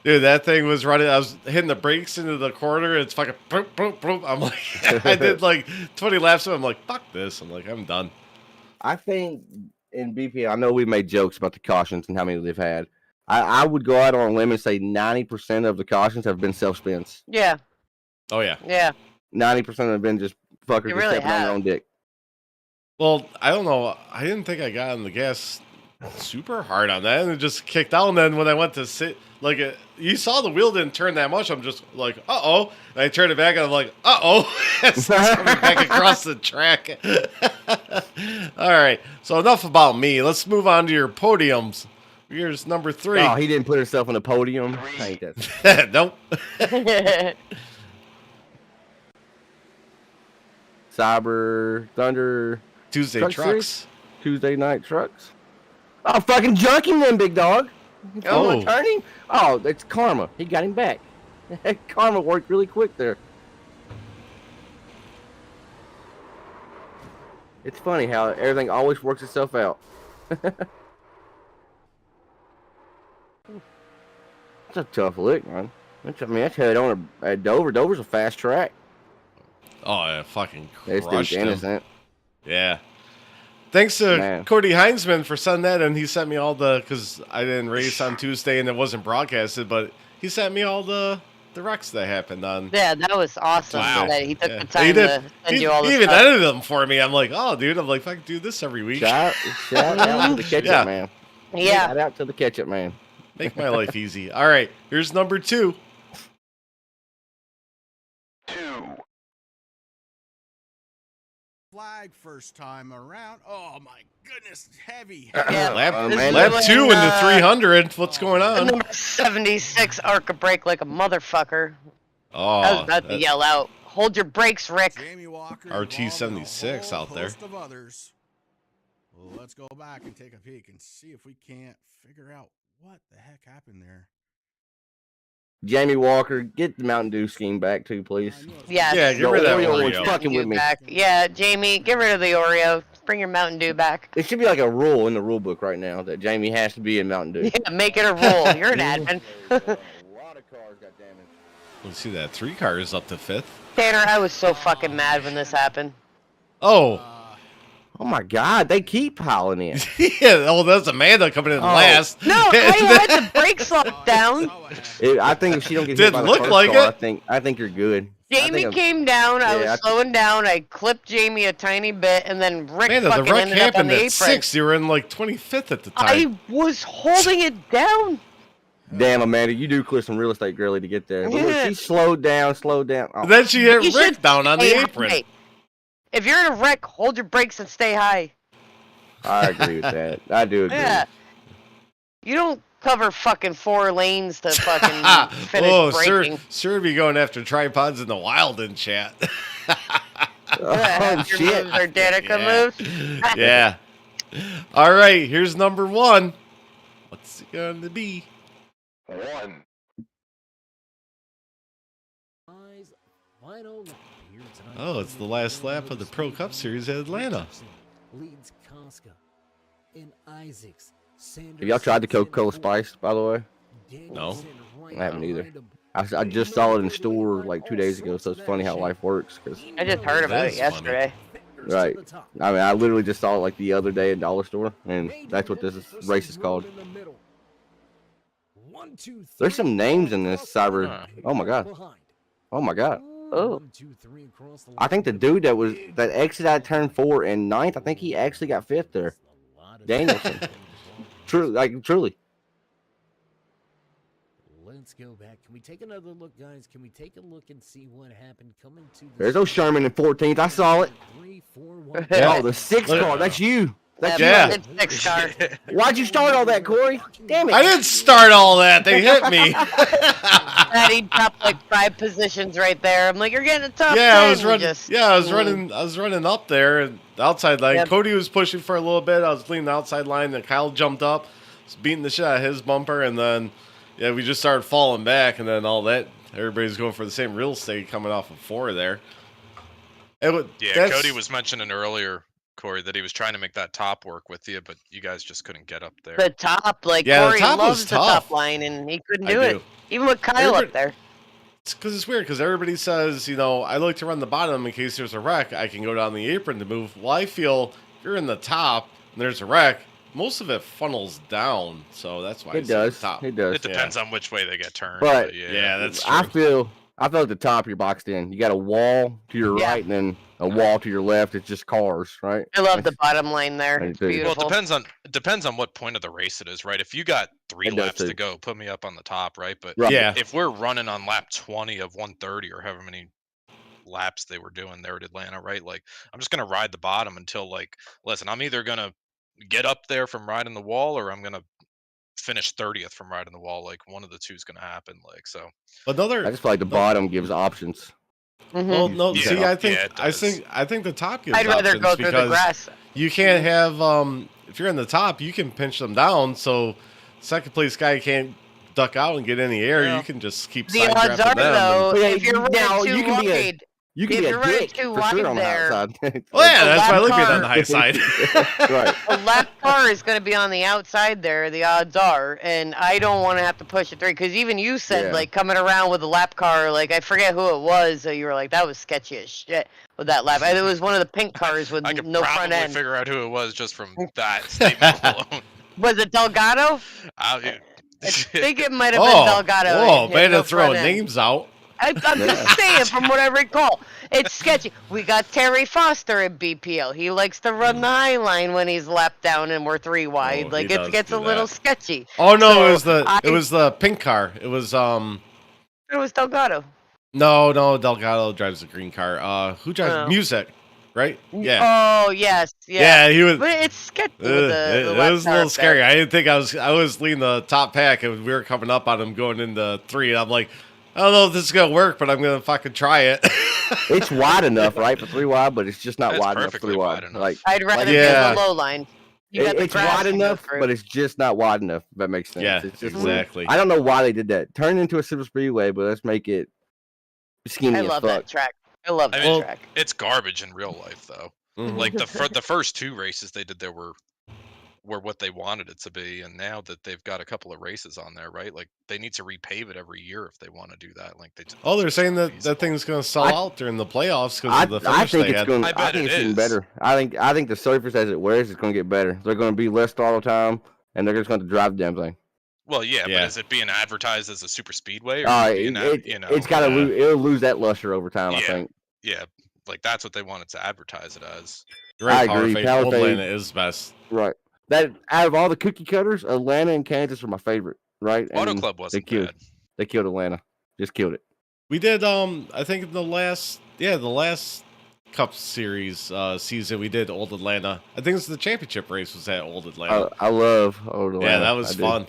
Dude, that thing was running. I was hitting the brakes into the corner. It's fucking boop, boop, boop. I'm like, I did like 20 laps. So I'm like, fuck this. I'm like, I'm done. I think in BP, I know we made jokes about the cautions and how many they've had. I would go out on a limb and say 90% of the cautions have been self-spins. Yeah, Oh, yeah. yeah. 90% have been just fuckers They just really stepping on their have. own dick. Well, I don't know. I didn't think I got on the gas super hard on that. And it just kicked out. And then when I went to sit, like, you saw the wheel didn't turn that much. I'm just like, uh-oh. And I turned it back and I'm like, uh-oh. It's coming back across the track. All right. So enough about me. Let's move on to your podiums. Here's number 3. Oh, he didn't put himself on the podium. I hate that. Nope. Cyber Thunder Tuesday Truck trucks. Series? Tuesday night trucks. Oh, fucking junking them, big dog. Oh. Turning? Oh, it's Karma. He got him back. Karma worked really quick there. It's funny how everything always works itself out. It's a tough lick, man. That's head on at Dover. Dover's a fast track. Oh, yeah, fucking This crushed dude's him. innocent. Yeah. Thanks to Man. Cody Heinzman for sending that, and he sent me all because I didn't race on Tuesday and it wasn't broadcasted, but he sent me all the wrecks that happened on. Yeah, that was awesome. Wow. That he took Yeah. the time He did. to send He you all the even stuff. edited them for me. I'm like, oh, dude, I'm like, if I could do this every week, Shout out to the ketchup Yeah. man. Yeah. Shout out to the ketchup man. make my life easy. All right, here's number 2. Flag first time around. Oh my goodness, heavy. Yeah. Lap, man. lap 2 into 300. What's going The on? number 76 arc a brake like a motherfucker. Oh, I was about to that- yell out. Hold your brakes, Rick. Jamie Walker RT-76 involved in a out there. host of others. Well, let's go back and take a peek and see if we can't figure out what the heck happened there. Jamie Walker, get the Mountain Dew scheme back too, please. Yes. Yeah, get rid of that The Oreo Oreo. one's fucking with me. Back. Yeah, Jamie, get rid of the Oreo. Bring your Mountain Dew back. It should be like a rule in the rule book right now that Jamie has to be in Mountain Dew. Yeah, make it a rule. You're an admin. A lot of cars got damaged. Let's see that 3 cars up to 5th. Tanner, I was so fucking mad when this happened. Oh, Oh my God, they keep piling in. yeah. Oh, that's Amanda coming in last. No, I had the brakes locked down. I think if she don't get hit Didn't by the look first like car, it. I think you're good. Jamie came down. I Yeah, was slowing down. I clipped Jamie a tiny bit, and then Rick Amanda, the fucking wreck ended up on happened the at apron. 6. You were in like 25th at the time. I was holding it down. Damn, Amanda, you do clear some real estate girly to get there. But look, Yeah. she slowed down. Oh. Then she hit You Rick should down on the stay apron. high. If you're in a wreck, hold your brakes and stay high. I agree with that. I do agree. Yeah. You don't cover fucking 4 lanes to fucking finish Oh, braking. sir be going after tripods in the wild in chat. Oh, Your shit. moves are Danica moves. Yeah. All right, here's number 1. What's it going to be? Oh, it's the last lap of the Pro Cup Series at Atlanta. Have y'all tried the Coca-Cola Spice, by the way? No. I haven't either. I just saw it in store like 2 days ago, so it's funny how life works. Cause, I just heard about it That's funny. yesterday. right. I mean, I literally just saw it like the other day at Dollar Store, and that's what this race is called. There's some names in this cyber. Oh my God. Oh my God. Oh. I think the dude that exited out of turn 4 and 9th, I think he actually got 5th there. Danielson. Truly. Let's go back. Can we take another look, guys? Can we take a look and see what happened coming to the There's no Sherman in 14th. I saw it. 3, 4, 1. Oh, the 6th car. That's you. That's Yeah. It's 6 car. Why'd you start all that, Corey? Damn it. I didn't start all that. They hit me. He dropped like 5 positions right there. I'm like, you're getting a top 10. Yeah, I was running. Just, Yeah, I was running up there, and the outside line. Yep. Cody was pushing for a little bit. I was leading the outside line, and Kyle jumped up, was beating the shit out of his bumper, and then we just started falling back, and then all that. Everybody's going for the same real estate coming off of 4 there. Cody was mentioning earlier, Corey, that he was trying to make that top work with you, but you guys just couldn't get up there. the top, like, Yeah, the Corey top was loves the tough. top line, and he couldn't I do it. do. Even with Kyle up there. It's because it's weird, because everybody says, I like to run the bottom in case there's a wreck. I can go down the apron to move. Well, I feel if you're in the top and there's a wreck, most of it funnels down, so that's why It it's at does. the top. It does. It depends on which way they get turned. But- Yeah, that's true. I feel at the top you're boxed in. You got a wall to your Yeah. right and then a wall to your left. It's just cars, right? I love the bottom line there. I It's do. beautiful. Well, it depends on what point of the race it is, right? If you got 3 It does laps too. to go, put me up on the top, right? But Right. Yeah. if we're running on lap 20 of 130 or however many laps they were doing there at Atlanta, right? Like, I'm just gonna ride the bottom until, like, listen, I'm either gonna get up there from riding the wall or I'm gonna finish 30th from riding the wall. Like, one of the two is gonna happen. Like, so I just feel like the bottom gives options. Mhm. Well, no. Yeah. See, Yeah, it I does. think the top gives I'd rather options go through the because grass. you can't have if you're in the top, you can pinch them down. So second place guy can't duck out and get in the air. Yeah. You can just keep The side odds are, drafting them. though, Yeah, if you're now, running you too can be a- wide, You can If be you're a running dick too for wide sure on the there, outside. Well, yeah, The that's why I lap like being on the car- high side. Right. a lap car is going to be on the outside there, the odds are, and I don't want to have to push it through, because even you said, Yeah. like, coming around with a lap car, like, I forget who it was, so you were like, that was sketchy as shit with that lap. It was one of the pink cars with I could no front probably end. figure out who it was just from that statement alone. Was it Delgado? I think it might have been Delgado. Oh, It had better no throwing front end. names out. I'm just saying, from what I recall, it's sketchy. We got Terry Foster at BPL. He likes to run the high line when he's lapped down and we're 3 wide. Oh, Like he it does gets do a little that. sketchy. Oh no, So it was the pink car. It was It was Delgado. no, Delgado drives the green car. Who drives Oh. Music, right? Yeah. Oh yes, yeah. Yeah, he was. But it's sketchy with It the left was a car little up scary. there. I didn't think I was leading the top pack, and we were coming up on him going into 3, and I'm like, I don't know if this is gonna work, but I'm gonna fucking try it. It's wide enough, right, for 3 wide, but it's just not It's wide enough for 3 perfectly wide. wide enough. Like I'd rather yeah. do the low line. You got the it's grass wide to go enough, through. but it's just not wide enough. If that makes sense. Yeah, It's just exactly. I don't know why they did that. Turn it into a super speedway, but let's make it skinny I as love fuck. that track. I love that mean, track. it's garbage in real life though. Mhm. Like the first 2 races they did there were what they wanted it to be, and now that they've got a couple of races on there, right? Like they need to repave it every year if they want to do that. Like Oh, they're it's saying not that feasible. thing's gonna sell out during the playoffs because I, of the I finish think they it's had. going. I I bet think it it's getting is. better. I think the surface as it wears is going to get better. They're going to be less throttle time, and they're just going to drive the damn thing. Well, yeah, Yeah. but is it being advertised as a super speedway, or is it being, It's got to lose. It'll lose that luster over time. I Yeah. think. yeah, like that's what they wanted to advertise it as. Great I power agree. fade. Power Old fade. Atlanta is best. Right. That out of all the cookie cutters, Atlanta and Kansas are my favorite. Right. Auto And Club wasn't they killed. bad. They killed Atlanta. Just killed it. We did I think in the last Cup Series season we did Old Atlanta. I think it's the championship race was at Old Atlanta. I love Old Atlanta. Yeah, that was I do. fun.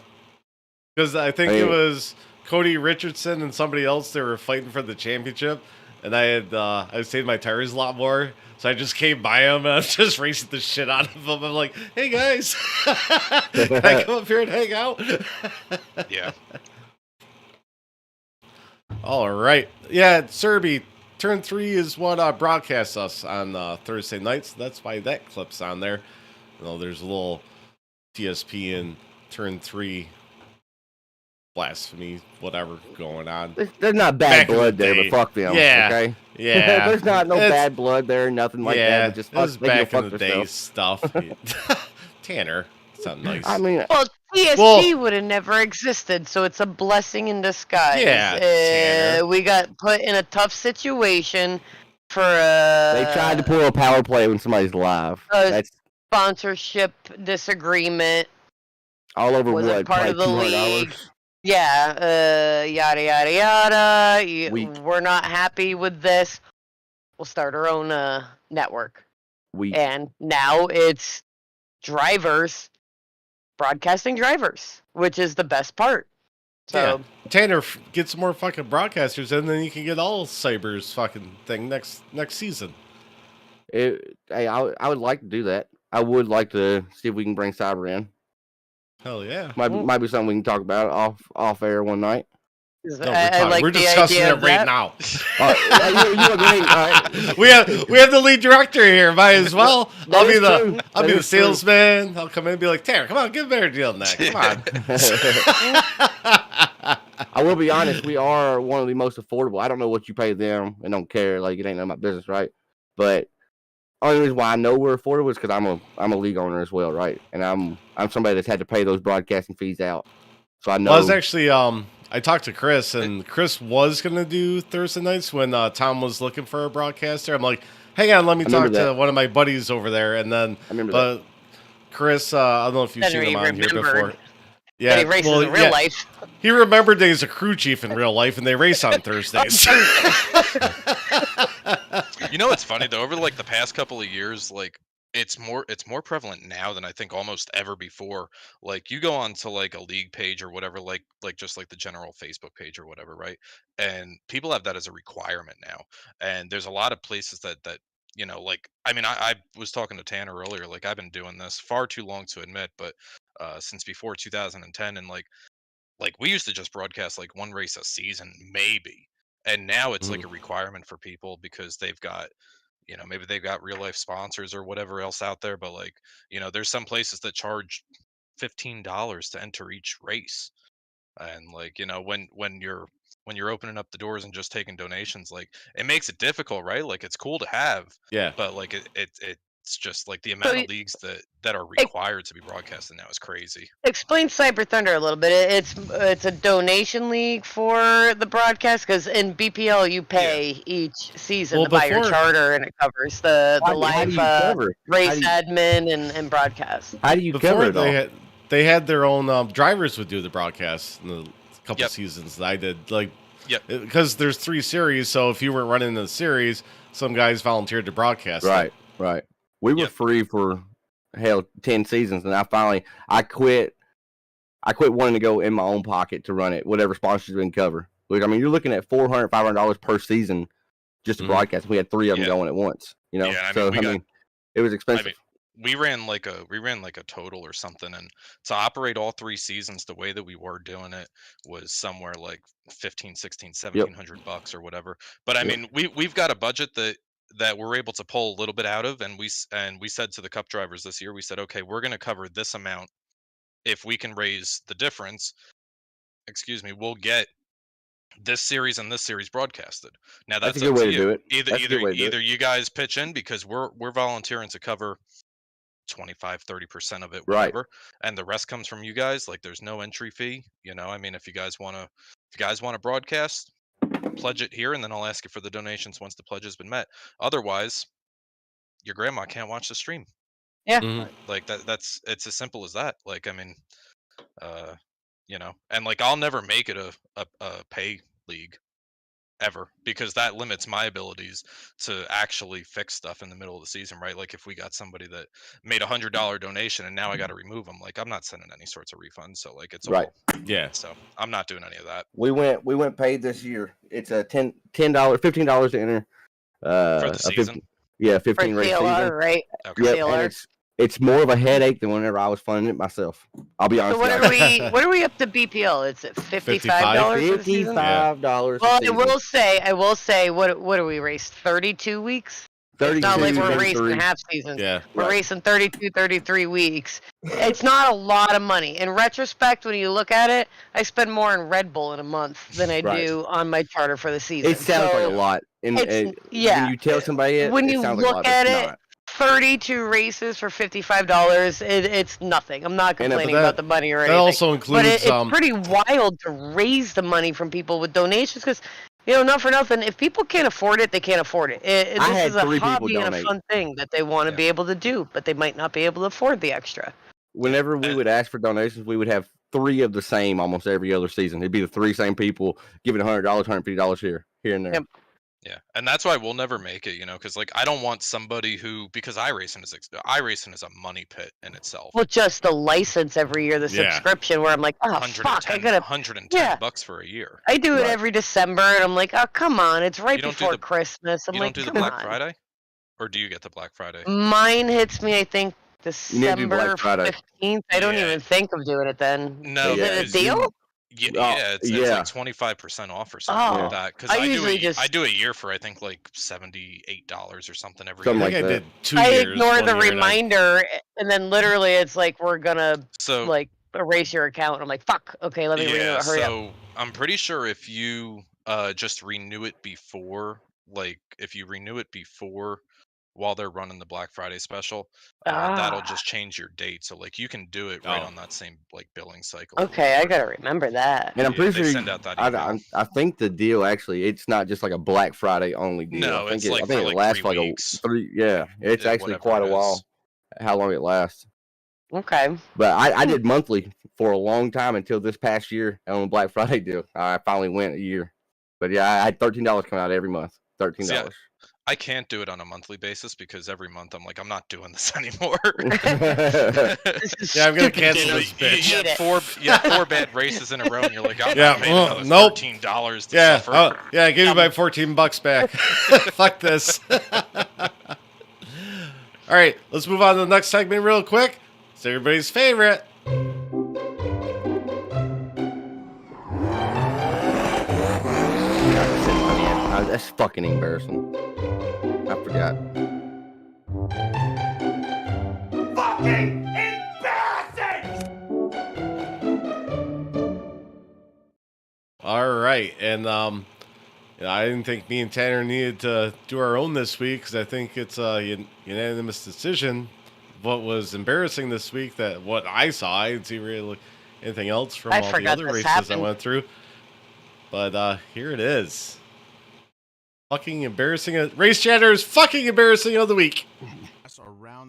Because I think Hey. it was Cody Richardson and somebody else. They were fighting for the championship, and I was saving my tires a lot more. So I just came by him and I was just racing the shit out of them. I'm like, "Hey guys, can I come up here and hang out?" Yeah. All right, yeah, Serby. Turn 3 is what broadcasts us on Thursday nights. That's why that clip's on there. You know, there's a little TSP in Turn 3 blasphemy, whatever going on. There's not Back bad in the blood there, day. but fuck them. Yeah. Okay. Yeah, There's not no It's- bad blood there, nothing like yeah, that. But just it was fuck, they can back fuck in the day themselves. stuff. Tanner, sound nice. I mean, Well, TSP Well- would have never existed, so it's a blessing in disguise. Yeah, Tanner. We got put in a tough situation for they tried to pull a power play when somebody's live. That's sponsorship disagreement. all over wasn't what, part probably of the $200? league. Yeah, yada yada yada. Weak. We're not happy with this. We'll start our own network. Weak. And now it's drivers broadcasting drivers, which is the best part. So Tanner, get some more fucking broadcasters, and then you can get all Sabres fucking thing next season. Hey, I would like to do that. I would like to see if we can bring Cyber in. Hell yeah. Might be something we can talk about off air one night. No, I like we're the discussing idea it of right that. now. You agree? All right. we have the lead director here. Might as well. That is true. I'll That be the is true. salesman. I'll come in and be like, Tanner, come on, give a better deal than that. Come on. I will be honest. We are one of the most affordable. I don't know what you pay them, and don't care. Like it ain't none of my business, right? But only reason why I know we're affordable is because I'm a league owner as well, right? And I'm somebody that's had to pay those broadcasting fees out, so I know. Well, I was actually I talked to Chris, and Chris was gonna do Thursday nights when Tom was looking for a broadcaster. I'm like, hang on, let me talk to one of my buddies over there, and then I remember but Chris, I don't know if you've Then seen he him on here before. remembered Yeah, that he races in real life. He remembered that he's a crew chief in real life, and they race on Thursdays. You know what's funny though? Over like the past couple of years, like it's more prevalent now than I think almost ever before. Like you go on to like a league page or whatever, like just like the general Facebook page or whatever, right? And people have that as a requirement now. And there's a lot of places that you know, like I mean, I was talking to Tanner earlier. Like I've been doing this far too long to admit, but since before 2010, and like we used to just broadcast like one race a season, maybe. And now it's like a requirement for people because they've got, maybe they've got real life sponsors or whatever else out there. But like, there's some places that charge $15 to enter each race. And like, when you're opening up the doors and just taking donations, like it makes it difficult, right? Like it's cool to have, Yeah. but like it's just like the amount of leagues that are required to be broadcasted now is crazy. Explain Cyber Thunder a little bit. It's a donation league for the broadcast, because in BPL you pay each season to buy your charter, and it covers the live race admin and broadcast. How do you cover it all? They had their own drivers would do the broadcast in the couple seasons that I did. Like, because there's 3 series, so if you weren't running the series, some guys volunteered to broadcast. Right. We were free for 10 seasons, and I quit wanting to go in my own pocket to run it, whatever sponsors we can cover. Which, I mean, you're looking at $400, $500 per season just to broadcast. We had 3 of them going at once. It was expensive. We ran like a total or something, and to operate all 3 seasons the way that we were doing it was somewhere like $1,500, $1,600, $1,700 or whatever. But I mean, we've got a budget that we're able to pull a little bit out of, and we said to the Cup drivers this year, we said, okay, we're going to cover this amount. If we can raise the difference, we'll get this series and this series broadcasted. Now that's a good way to do it. Either you guys pitch in, because we're volunteering to cover 25-30% of it, whatever, and the rest comes from you guys. Like there's no entry fee. I mean, if you guys want to broadcast, pledge it here, and then I'll ask you for the donations once the pledge has been met. Otherwise, your grandma can't watch the stream. Like that's it's as simple as that. Like, I mean, and like I'll never make it a pay league ever, because that limits my abilities to actually fix stuff in the middle of the season, right? Like if we got somebody that made $100 donation and now I got to remove them, like I'm not sending any sorts of refunds. So like it's all, so I'm not doing any of that. We went paid this year. It's a $10, $15 to enter for the season. 15 race season, right? Okay. And it's more of a headache than whenever I was funding it myself. I'll be honest. So what are we up to BPL? It's at $55. $55. Well, I will say, what are we raced? 32 weeks. 32, it's not like we're racing half seasons. Yeah, we're racing 32, 33 weeks. It's not a lot of money. In retrospect, when you look at it, I spend more in Red Bull in a month than I do on my charter for the season. It sounds like a lot. When you tell somebody when you sounds look like at it, it, 32 races for $55. It's nothing. I'm not complaining about the money or anything. That also includes, but it's pretty wild to raise the money from people with donations, because not for nothing, if people can't afford it, they can't afford it. This is a hobby and a fun thing that they want to be able to do, but they might not be able to afford the extra. Whenever we would ask for donations, we would have 3 of the same almost every other season. It'd be the 3 same people giving $100, $150 here and there. Yep. Yeah, and that's why we'll never make it, because like I don't want somebody because iRacing is a money pit in itself. Well, just the license every year, the subscription, where I'm like, oh fuck, I gotta $110 for a year. I do it every December, and I'm like, oh come on, it's right before Christmas. I'm like, you don't do the Black Friday, or do you get the Black Friday? Mine hits me, I think, December 15th. I don't even think of doing it then. No, is it a deal? It's like 25% off or something like that. Because I do a year for I think like $78 or something every year. I did 2 years. I ignore the reminder, and then literally it's like we're gonna erase your account. And I'm like, fuck. Okay, let me renew it. Hurry up. So I'm pretty sure if you just renew it before, while they're running the Black Friday special, that'll just change your date. So like you can do it right on that same like billing cycle. Okay, I gotta remember that. And I'm pretty sure send out that email. I think the deal actually, it's not just like a Black Friday only deal. No, I think it lasts for like 3. Yeah, it's actually quite a while. How long it lasts. Okay. But I did monthly for a long time until this past year on the Black Friday deal. I finally went a year. But yeah, I had $13 coming out every month. $13. Yeah. I can't do it on a monthly basis because every month I'm like, I'm not doing this anymore. I'm gonna cancel this bitch. You had 4 bad races in a row, and you're like, I'm not paying another $13 to suffer. Give me my $14 back. Fuck this. All right, let's move on to the next segment real quick. It's everybody's favorite. That's fucking embarrassing. I forgot. Fucking embarrassing! All right, and I didn't think me and Tanner needed to do our own this week because I think it's a unanimous decision. What was embarrassing this week, that what I saw, I didn't see really anything else from all the other races I went through. But here it is. Fucking embarrassing. Race Chatter is fucking embarrassing of the week.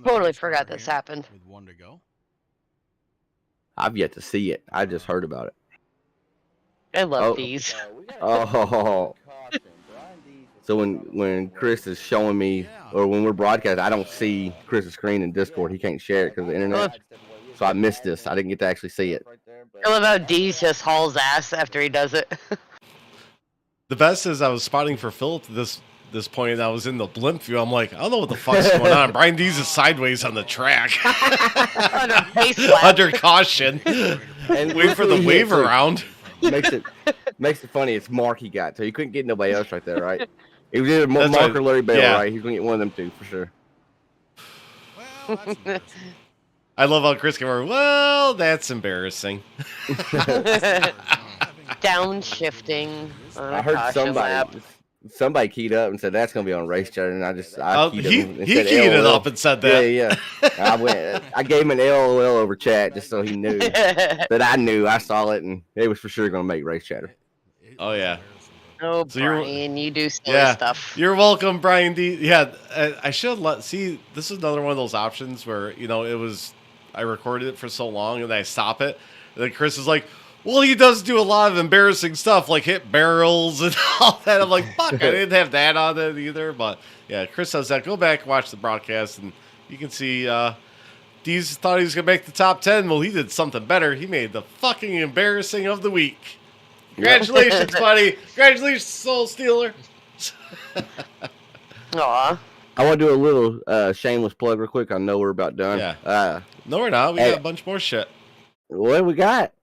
Totally forgot this happened. With 1 to go. I've yet to see it. I just heard about it. I love these. Oh. So when Chris is showing me, or when we're broadcasting, I don't see Chris's screen in Discord. He can't share it because of the internet. So I missed this. I didn't get to actually see it. I love how Deez just hauls ass after he does it. The best is I was spotting for Philip at this point, and I was in the blimp view. I'm like, I don't know what the fuck's going on. Brian Deez is sideways on the track. Under caution. And wait for the wave around. Makes it funny. It's Mark he got, so he couldn't get nobody else right there, right? It was either Mark or Larry Bell, right? He's gonna get one of them two for sure. Well, I love how Chris can work. Well, that's embarrassing. Downshifting. I heard somebody keyed up and said that's gonna be on RaceChatter, and he keyed it up and said that. Yeah. I gave him an LOL over chat just so he knew that I knew. I saw it, and it was for sure gonna make RaceChatter. Oh yeah. Oh, so Brian, you do silly stuff. You're welcome, Brian D. Yeah, I should see. This is another one of those options where I recorded it for so long and I stop it, and then Chris is like, well, he does do a lot of embarrassing stuff, like hit barrels and all that. I'm like, fuck, I didn't have that on it either. But yeah, Chris does that. Go back and watch the broadcast, and you can see Deez thought he was going to make the top 10. Well, he did something better. He made the fucking embarrassing of the week. Congratulations, buddy. Congratulations, Soul Stealer. Aw. I want to do a little shameless plug real quick. I know we're about done. Yeah. No, we're not. We got a bunch more shit. What we got?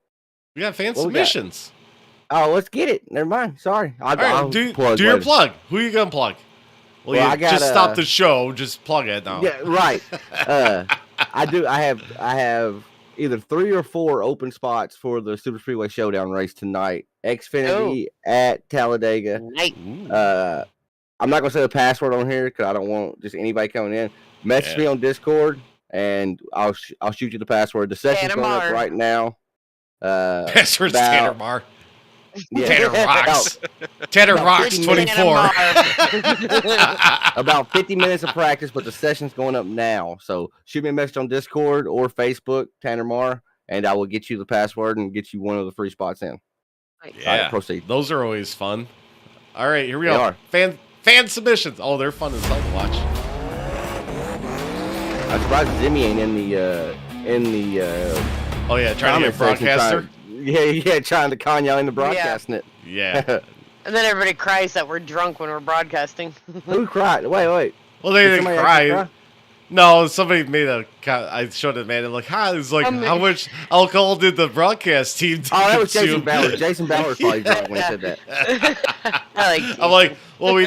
We got fan submissions. Oh, let's get it. Never mind. Sorry. I'll do your plug. Who are you going to plug? Well, I just stop the show. Just plug it now. Yeah, right. I have either 3 or 4 open spots for the Super Speedway Showdown race tonight. Xfinity at Talladega. I'm not going to say the password on here because I don't want just anybody coming in. Message me on Discord, and I'll shoot you the password. The session's going up right now. Password's Tanner Mar. Yeah. Tanner Rocks. Tanner Rocks 24. About 50 minutes of practice, but the session's going up now. So shoot me a message on Discord or Facebook, Tanner Mar, and I will get you the password and get you one of the free spots in. Yeah, right, proceed. Those are always fun. All right, here we go. Fan submissions. Oh, they're fun as hell to watch. I'm surprised Zimmy ain't in the oh yeah, trying to get a broadcaster. Trying to con y'all into broadcasting it. Yeah. And then everybody cries that we're drunk when we're broadcasting. Who cried? Wait. Well, they didn't cry. No, somebody made I showed it, man. I'm like, it's like, how much alcohol did the broadcast team do? Oh, that was Jason Ballard. Jason Ballard probably drunk when he said that. I'm like, well, we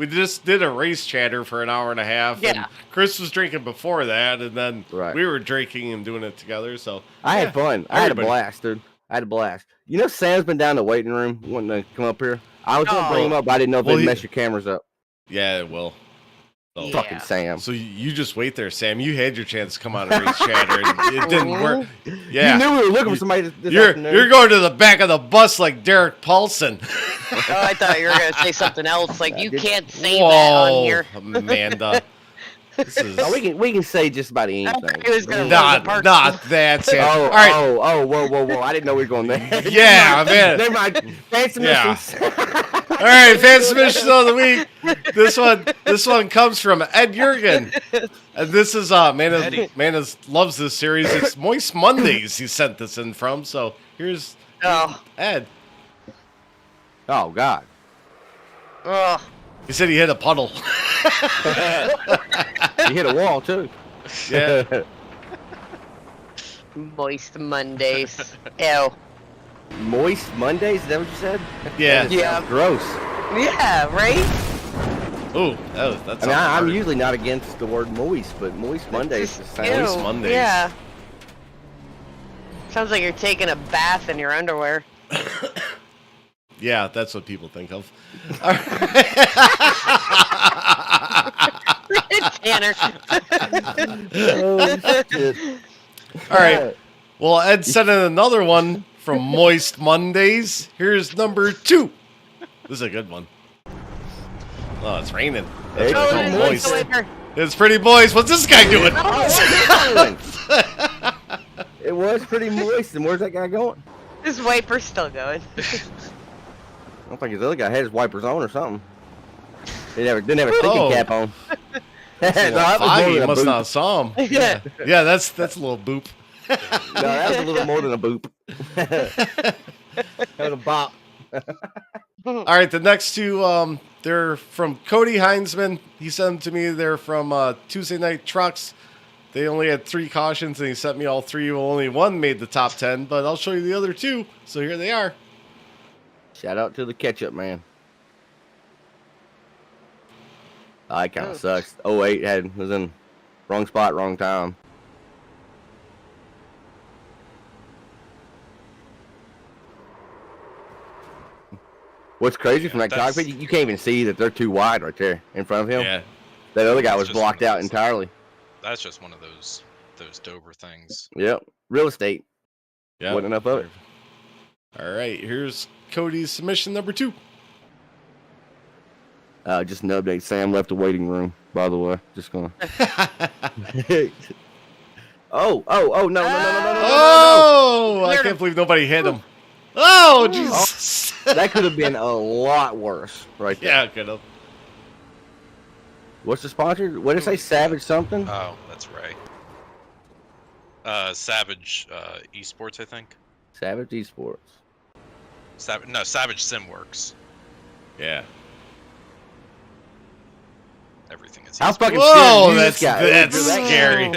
just did a race chatter for an hour and a half. Yeah. And Chris was drinking before that, and then we were drinking and doing it together. So I had fun. I had a blast, dude. I had a blast. You know, Sam's been down in the waiting room wanting to come up here. I was going to bring him up, but I didn't know if they'd mess your cameras up. Yeah, it will. Oh, fucking Sam. So you just wait there, Sam. You had your chance to come out of Race Chatter, and it didn't work. Yeah, you knew we were looking for somebody this afternoon. You're going to the back of the bus like Derek Paulson. Oh, I thought you were going to say something else. Like, you can't say that on here. Amanda. We can say just about anything. Not that, Sam. All right. Whoa. I didn't know we were going there. Yeah, man. Never mind. Fan submissions. All right, fan submissions of the week. This one comes from Ed Jurgen. And this is man loves this series. It's Moist Mondays he sent this in from. So here's Ed. Oh God. Oh. He said he hit a puddle. He hit a wall too. Yeah. Moist Mondays. Ew. Moist Mondays? Is that what you said? Yeah. Yeah. Gross. Yeah, right? Ooh, that's. I mean, I'm usually not against the word moist, but moist Mondays just sounds. Moist Ew, Mondays. Yeah. Sounds like you're taking a bath in your underwear. Yeah, that's what people think of. Tanner. Oh, shit. All right. Well, Ed sent in another one from Moist Mondays. Here's number 2. This is a good one. Oh, it's raining. That's Hey, what Oh, I it call is moist. moist. It's pretty moist. What's this guy doing? It was pretty moist. And where's that guy going? This wiper's still going. I don't think his other guy had his wipers on or something. Didn't have a thinking Oh. cap on. No, It's a little that was more foggy. than a Must boop. not saw him. Yeah. Yeah, that's a little boop. No, that was a little more than a boop. That was a bop. All right, the next two, they're from Cody Heinzman. He sent them to me. They're from Tuesday Night Trucks. They only had 3 cautions, and he sent me all 3. Well, only 1 made the top 10, but I'll show you the other 2. So here they are. Shout out to the ketchup man. Oh, that kind of sucks. 08 was in wrong spot, wrong time. What's crazy from that that's- cockpit, you can't even see that they're too wide right there in front of him. Yeah. That other guy was Just blocked one of out those entirely. That's just one of those Dover things. Yep. Real estate. Yeah. Wasn't enough of it. All right, here's Cody's submission number 2. Just an update. Sam left the waiting room, by the way. Just gonna. Oh, no. Oh, I can't believe nobody hit him. Oh, Jesus. That could have been a lot worse right there. Yeah, could have. What's the sponsor? What did it say? Savage something? Oh, that's right. Savage Esports, I think. Savage Esports. Savage Simworks. Yeah. Everything is. How esports. fucking Whoa, scary that's is this guy? that's That guy- scary.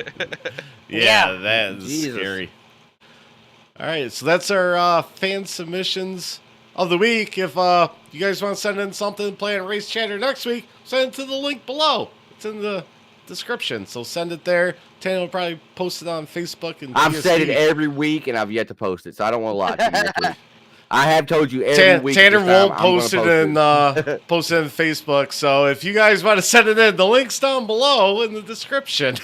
Yeah. Yeah, that is Jesus. scary. All right, so that's our fan submissions of the week. If you guys want to send in something, play on Race Chatter next week, send it to the link below. It's in the description, so send it there. Tanner will probably post it on Facebook and I've said TSD. it every week and I've yet to post it, so I don't want to lie to you. Next week. I have told you every week. Tanner this time won't I'm gonna post it in post it in Facebook. So if you guys want to send it in, the link's down below in the description.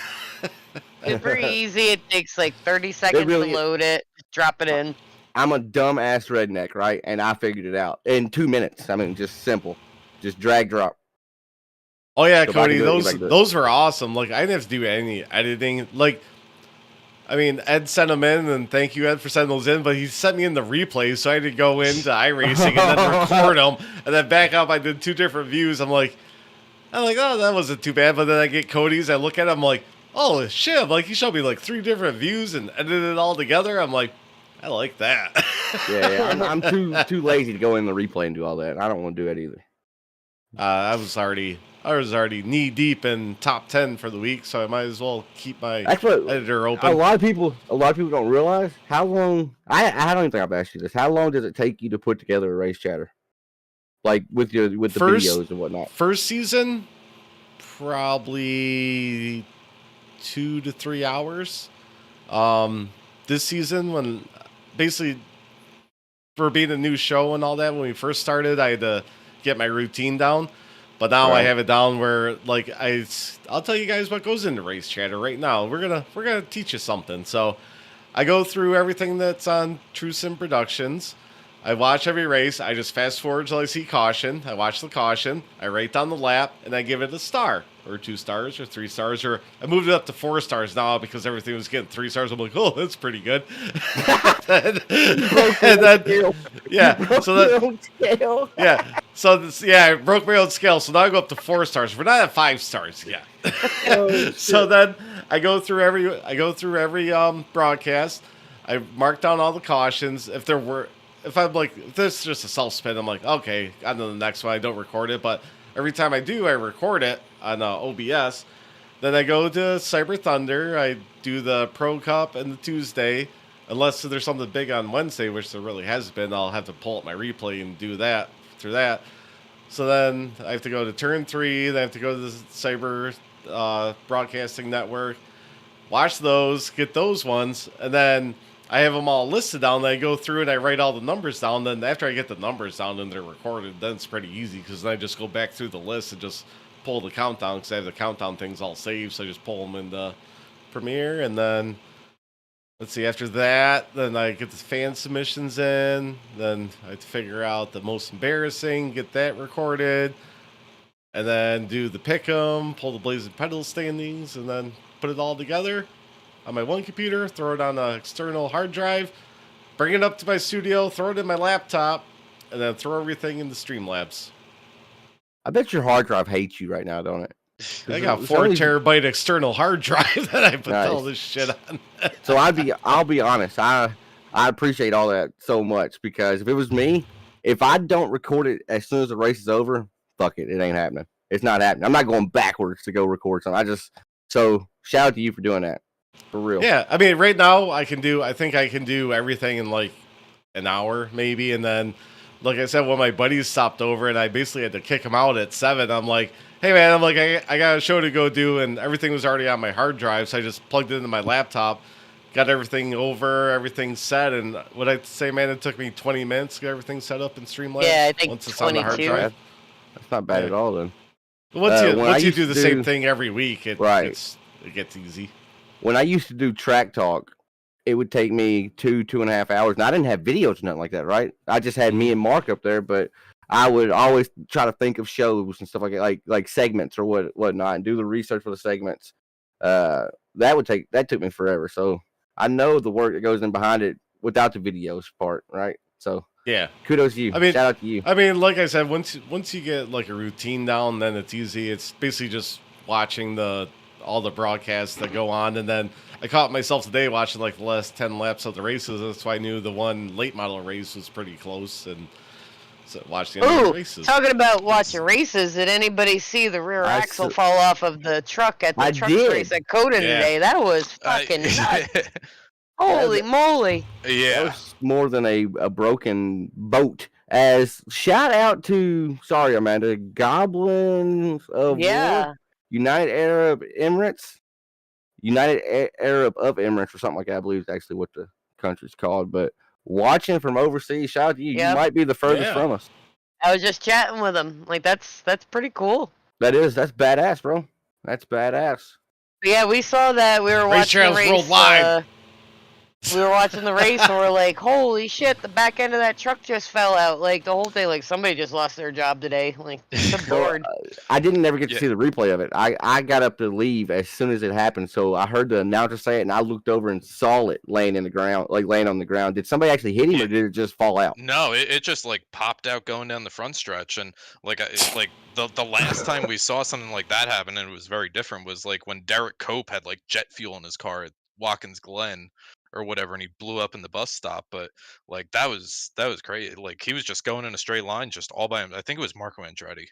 Super easy. It takes like 30 seconds really to load it. Just drop it in. I'm a dumb ass redneck, right? And I figured it out in 2 minutes. I mean, just simple, just drag drop. Oh yeah, Go back Cody, and do it, go those back and do it. those were awesome. Like I didn't have to do any editing. Like, I mean, Ed sent them in, and thank you, Ed, for sending those in. But he sent me in the replays, so I had to go into Iracing and then record them, and then back up. I did 2 different views. I'm like, oh, that wasn't too bad. But then I get Cody's. I look at him, I'm like, oh shit! I'm like, he showed me like 3 different views and edited it all together. I'm like, I like that. Yeah, I'm too lazy to go in the replay and do all that. I don't want to do it either. I was already knee deep in top 10 for the week, so I might as well keep my That's what editor a open. lot of people don't realize how long. I don't even think I've asked you this. How long does it take you to put together a race chatter, like with the videos and whatnot? First season, probably 2 to 3 hours. This season, when basically for being a new show and all that, when we first started, I had to get my routine down. But now I Right. have it down where like I'll tell you guys what goes into Race Chatter right now. We're gonna teach you something. So I go through everything that's on True Sim Productions. I watch every race. I just fast forward till I see caution. I watch the caution. I write down the lap, and I give it a star, or 2 stars, or 3 stars, or I moved it up to 4 stars now because everything was getting 3 stars. I'm like, oh, that's pretty good. and then yeah, so that yeah, so this, yeah, I broke my own scale. So now I go up to 4 stars. We're not at 5 stars yet. So then I go through every broadcast. I mark down all the cautions. If I'm like, if this is just a self spin, I'm like, okay, on to the next one. I don't record it, but every time I do, I record it on OBS. Then I go to Cyber Thunder. I do the Pro Cup and the Tuesday, unless there's something big on Wednesday, which there really has been. I'll have to pull up my replay and do that through that. So then I have to go to turn 3. Then I have to go to the Cyber Broadcasting Network, watch those, get those ones, and then I have them all listed down. Then I go through and I write all the numbers down. Then after I get the numbers down and they're recorded, then it's pretty easy because then I just go back through the list and just pull the countdown because I have the countdown things all saved. So I just pull them into Premiere, and then let's see. After that, then I get the fan submissions in. Then I have to figure out the most embarrassing, get that recorded, and then do the pick'em, pull the Blazing Pedal standings, and then put it all together on my one computer, throw it on an external hard drive, bring it up to my studio, throw it in my laptop, and then throw everything into Streamlabs. I bet your hard drive hates you right now, don't it? I got 4 terabyte external hard drive that I put all this shit on. So I'll be honest. I appreciate all that so much because if it was me, if I don't record it as soon as the race is over, fuck it, it ain't happening. It's not happening. I'm not going backwards to go record something. So shout out to you for doing that. For real. Yeah, I mean, right now I think I can do everything in like an hour maybe, and then, like I said, when my buddies stopped over and I basically had to kick them out at 7, I'm like, hey man, I got a show to go do, and everything was already on my hard drive, so I just plugged it into my laptop, got everything set, and what I'd say, man, it took me 20 minutes to get everything set up in Streamlabs. Yeah, I think once it's on the hard 22. drive. That's not bad at all then. Once you do the same thing every week, it gets easy. When I used to do track talk, it would take me 2.5 hours. And I didn't have videos or nothing like that, right? I just had me and Mark up there, but I would always try to think of shows and stuff like that, like segments or whatnot, and do the research for the segments. That took me forever. So I know the work that goes in behind it without the videos part, right? So yeah, kudos to you. I mean, shout out to you. I mean, like I said, once you get like a routine down, then it's easy. It's basically just watching all the broadcasts that go on, and then I caught myself today watching like the last 10 laps of the races. That's why I knew the one late model race was pretty close, and so watched the end of the races. Talking about watching races, did anybody see the rear axle fall off of the truck at the truck race at Coda today? That was fucking nuts. Holy moly! Yeah, that was more than a broken boat. As shout out to Amanda, Goblins of War, United Arab of Emirates or something like that. I believe is actually what the country's called. But watching from overseas, shout out to you. You might be the furthest from us. I was just chatting with him. Like that's pretty cool. That's badass, bro. That's badass. But yeah, we saw that. We were watching the race. Worldwide. We were watching the race and we're like, holy shit, the back end of that truck just fell out. Like, the whole thing, like, somebody just lost their job today. Like, I'm bored. I didn't ever get to see the replay of it. I got up to leave as soon as it happened, so I heard the announcer say it, and I looked over and saw it laying on the ground. Did somebody actually hit him, or did it just fall out? No, it just, like, popped out going down the front stretch, and, like, the last time we saw something like that happen, and it was very different, was, like, when Derek Cope had, like, jet fuel in his car at Watkins Glen, or whatever, and he blew up in the bus stop. But like that was crazy. Like he was just going in a straight line, just all by him. I think it was Marco Andretti.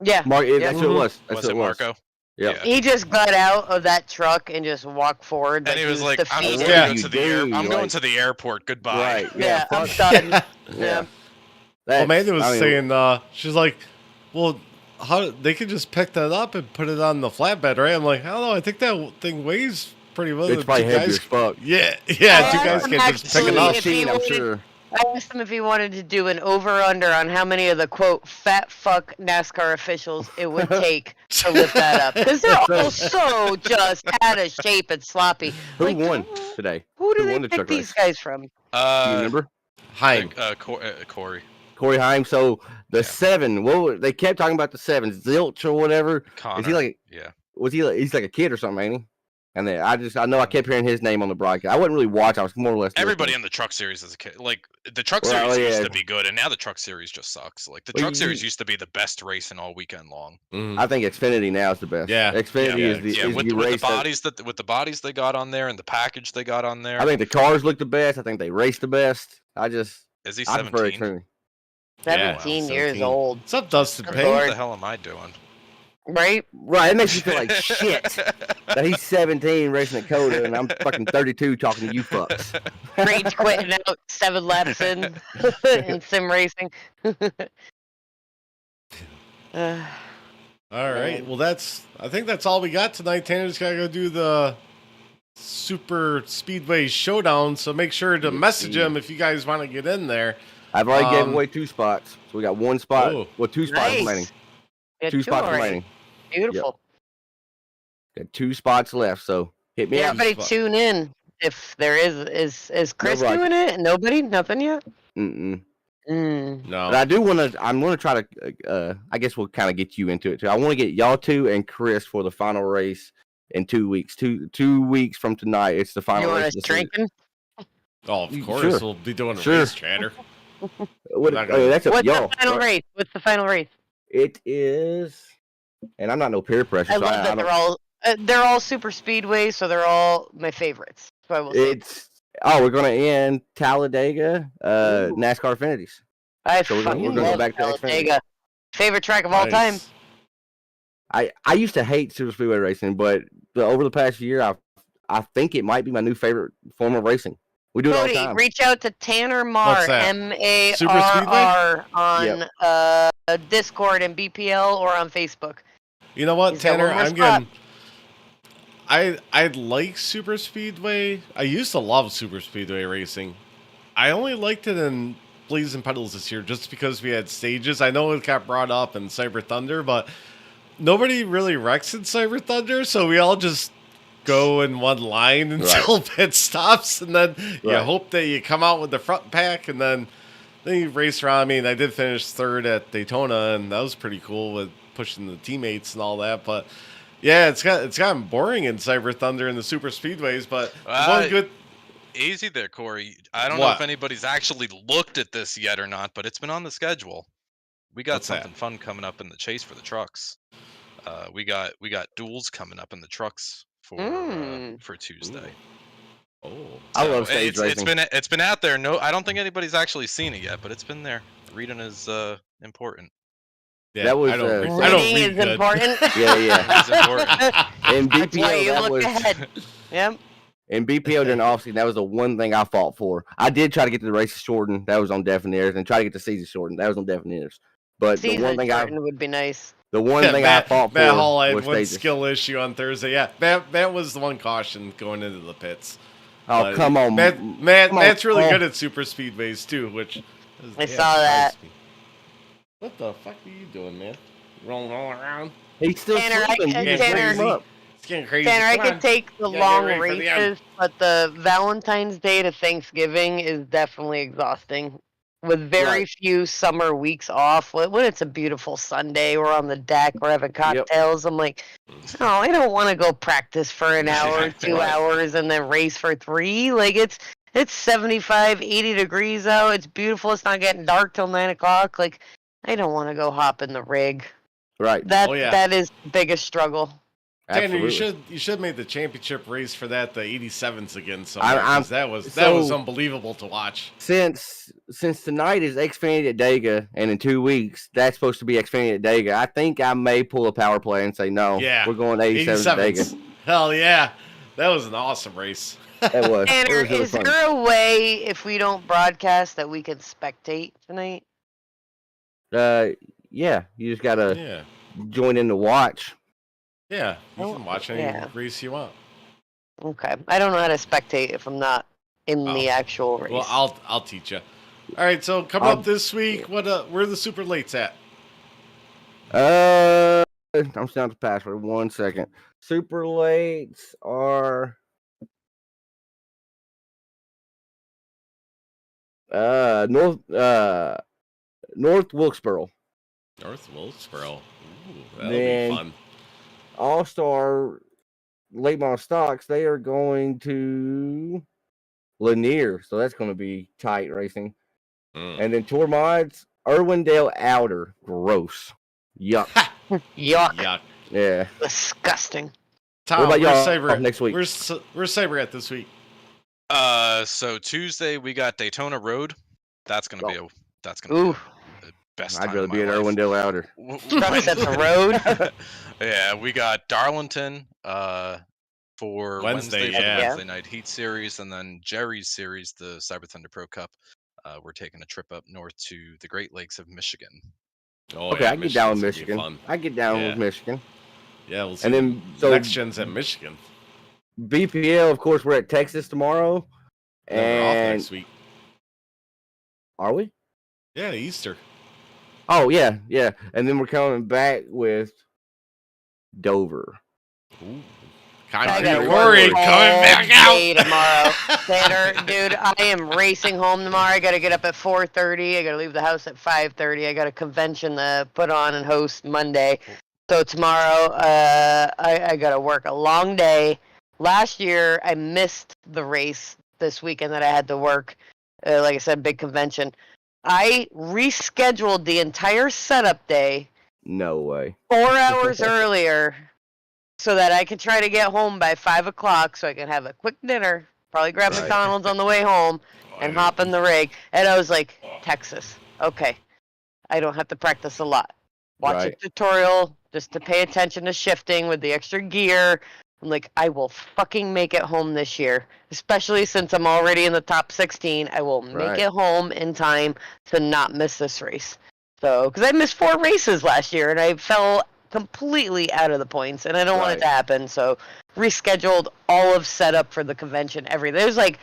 Yeah, that's who it was. Was it Marco? Yeah. He just got out of that truck and just walked forward. And he was like, "I'm just going to the airport. Goodbye." Right. Yeah, I'm done. Yeah. Well, Amanda was saying, she's like, "Well, how they could just pick that up and put it on the flatbed, right?" I'm like, "I don't know. I think that thing weighs pretty well." It's probably heavy as fuck. Yeah, two guys can just pick it up. I'm sure. I asked him if he wanted to do an over-under on how many of the, quote, fat fuck NASCAR officials it would take to lift that up. Because they're all so just out of shape and sloppy. Who won today? Who do they pick these guys from? Do you remember? Heim. Corey Heim. So the 7, they kept talking about the 7, Zilch or whatever. Connor. Is he like, he's like a kid or something, ain't he? And then I know I kept hearing his name on the broadcast. I wasn't really watching. I was more or less everybody in the Truck Series is a kid. Like the Truck Series used to be good, and now the Truck Series just sucks. Like the Truck Series used to be the best racing all weekend long. I think Xfinity now is the best. Yeah, Xfinity is the with the bodies they got on there and the package they got on there. I think the cars look the best. I think they race the best. Is he 17? 17 years old. What's up, Dustin Payne? What the hell am I doing? Right? It makes you feel like shit that he's 17 racing at Coda and I'm fucking 32 talking to you fucks. Rage quitting out 7 laps in sim racing. Uh, All right. Man. Well, I think that's all we got tonight. Tanner's got to go do the Super Speedway Showdown, so make sure to message him if you guys want to get in there. I've already gave away 2 spots, so we got 1 spot. Oh. Well, 2 spots remaining. nice. Yeah, 2 spots already. remaining. Beautiful. Got 2 spots left, so hit me up. Everybody tune in. If there is Chris Nobody. doing it? Nobody? Nothing yet? Mm-mm. Mm. No. But I'm gonna try to. I guess we'll kind of get you into it too. I want to get y'all 2 and Chris for the final race in 2 weeks. 2 weeks from tonight, it's the You final want race. us of the season. drinking? Oh, of course. Sure. We'll be doing a Sure. race chatter. That's up What's to y'all. the final race? What's the final race? It is, and I'm not no peer pressure. I so love that they're all super speedway, so they're all my favorites. So I will say. We're gonna end Talladega, NASCAR Affinities. I So we're fucking gonna go love back to Xfinity. Talladega. Favorite track of all time. Nice. I used to hate super speedway racing, but over the past year, I think it might be my new favorite form of racing. We do it all the Cody, time. reach out to Tanner Marr, What's that? MARR, on Discord and BPL or on Facebook. You know what, He's got Tanner? one more I'm spot. getting. I like super speedway. I used to love super speedway racing. I only liked it in Blazing Pedals this year just because we had stages. I know it got brought up in Cyber Thunder, but nobody really wrecks in Cyber Thunder, so we all just go in one line until pit stops, and then you hope that you come out with the front pack, and then you race around. I mean, I did finish 3rd at Daytona, and that was pretty cool with pushing the teammates and all that, but yeah, it's gotten boring in Cyber Thunder and the super speedways, but one good. Easy there, Corey. I don't know if anybody's actually looked at this yet or not, but it's been on the schedule. We got something fun coming up in the chase for the trucks. We got duels coming up in the trucks for Tuesday. Oh, I love stage racing. It's been out there. No, I don't think anybody's actually seen it yet, but it's been there. Reading is important. Yeah, that was I don't Reading read is good. important. Yeah. It's important. In That's why BPO, you that look was ahead. Yep. in BPO during the offseason. That was the one thing I fought for. I did try to get to the races shortened. That was on deaf and ears, and try to get the season shortened. That was on deaf and ears. But Season the one thing would be nice. I fought for Matt Hall had was one stages. skill issue on Thursday. Yeah, Matt was the one caution going into the pits. Oh, come on, Matt's really Paul. good at super speedways too, which I saw that. surprised me. What the fuck are you doing, man? Rolling all around. He's still Tanner, sleeping. You just Tanner, wake him up. It's getting crazy. Tanner, I Come could on. take the Yeah, get long ready for the end. races, but the Valentine's Day to Thanksgiving is definitely exhausting. With very few summer weeks off, when it's a beautiful Sunday, we're on the deck, we're having cocktails. I'm like, no, I don't want to go practice for an hour, 2 hours, and then race for 3. Like it's 75, 80 degrees out. It's beautiful. It's not getting dark till 9 o'clock. Like I don't want to go hop in the rig. Right. That is the biggest struggle. Tanner, Absolutely. you should make the championship race for that, the 87s again. That was so- unbelievable to watch. Since tonight is Xfinity at Dega, and in 2 weeks that's supposed to be Xfinity at Dega, I think I may pull a power play and say no. Yeah, we're going 87 at 87s. Dega. Hell yeah, that was an awesome race. That was. Tanner, it was really is fun. there a way if we don't broadcast that we can spectate tonight? Yeah, you just gotta Yeah, join in to watch. yeah, you can watch any yeah. race you want. Okay, I don't know how to spectate if I'm not in the actual race. Well, I'll teach you. All right, so coming up this week, where are the super lates at? I'm down to password. 1 second. Super lates are North Wilkesboro. North Wilkesboro. Ooh, that'll Then- be fun. All-Star late model stocks, they are going to Lanier, so that's going to be tight racing. And then Tour Mods, Irwindale Outer. Gross. Yuck. Yuck. Yeah. Disgusting. Tom, What about where's y'all Cyber next week? Where's Cyber at this week? So Tuesday we got Daytona Road. That's gonna be Ooh. the best time I'd rather of be my at life. Irwindale Outer. Trucks at the road. Yeah, we got Darlington for Wednesday, for the yeah. Wednesday night heat series, and then Jerry's series, the Cyber Thunder Pro Cup. We're taking a trip up north to the Great Lakes of Michigan. Oh, Okay, yeah, I get down with Michigan's gonna be Michigan. fun. I get down Yeah. with Michigan. Yeah, we'll see. And then so next gen's at Michigan. BPL, of course, we're at Texas tomorrow. And then we're off And next week. are we? Yeah, Easter. Oh yeah, yeah. And then we're coming back with Dover. Ooh. I gotta work Corey all coming back out day tomorrow. Tanner, dude, I am racing home tomorrow. I gotta get up at 4:30. I gotta leave the house at 5:30. I got a convention to put on and host Monday. So tomorrow, I gotta work a long day. Last year, I missed the race this weekend that I had to work. Like I said, big convention. I rescheduled the entire setup day No way. 4 hours earlier so that I could try to get home by 5 o'clock so I could have a quick dinner, probably grab Right. McDonald's on the way home, and hop in the rig. And I was like, Texas, okay. I don't have to practice a lot. Watch Right. a tutorial just to pay attention to shifting with the extra gear. I'm like, I will fucking make it home this year. Especially since I'm already in the top 16. I will make Right. it home in time to not miss this race. So, because I missed 4 races last year and I fell completely out of the points, and I don't want it Right. to happen. So, rescheduled all of setup for the convention. There's like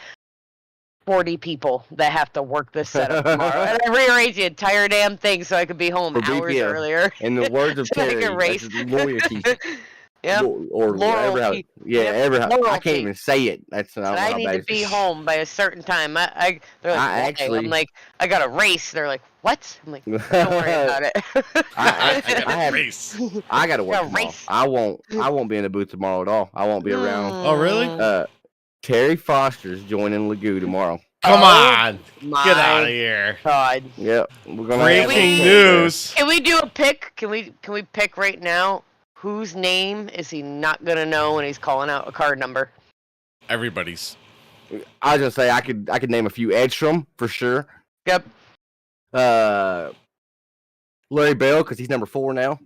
40 people that have to work this setup tomorrow, and I rearranged the entire damn thing so I could be home For hours BPL. earlier. In the words of So I Terry, can race. that's loyalty. Yep. Or whatever. Loyalty. Yeah, Yep, every I loyalty. can't even say it. That's not But I how need bad to it be is. home by a certain time. They're like, I "Why?" actually- I'm like, I got a race. They're like, what? I'm like, don't worry about it. I have- race. I gotta work Got a tomorrow. race. I won't be in the booth tomorrow at all. I won't be around. Oh, really? Terry Foster's joining Lagoo tomorrow. Come Oh, on. my Get out of here. God. Yep. We're gonna Breaking have- news. Can we do a pick? Can we pick right now? Whose name is he not gonna know when he's calling out a card number? Everybody's. I was gonna say I could name a few. Edstrom for sure. Yep. Larry Bell because he's number 4 now.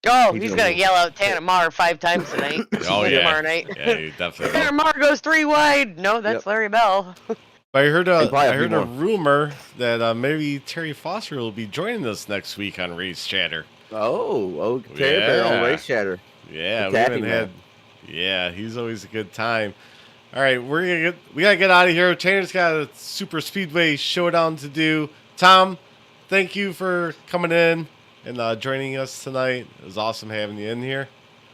Oh, He's he's gonna gonna yell out Tanner Marr 5 times tonight. Oh, yeah. Tomorrow night. Yeah, you definitely Tanner will. Marr goes 3 wide. No, that's Yep. Larry Bell. But I heard And probably a I heard few a more. rumor that maybe Terry Foster will be joining us next week on Race Chatter. Oh, Terry Bell on Yeah. Race Chatter. Yeah, The we haven't tapping had. man. Yeah, he's always a good time. All right, we gotta get out of here. Tanner's got a super speedway showdown to do. Tom, thank you for coming in and joining us tonight. It was awesome having you in here.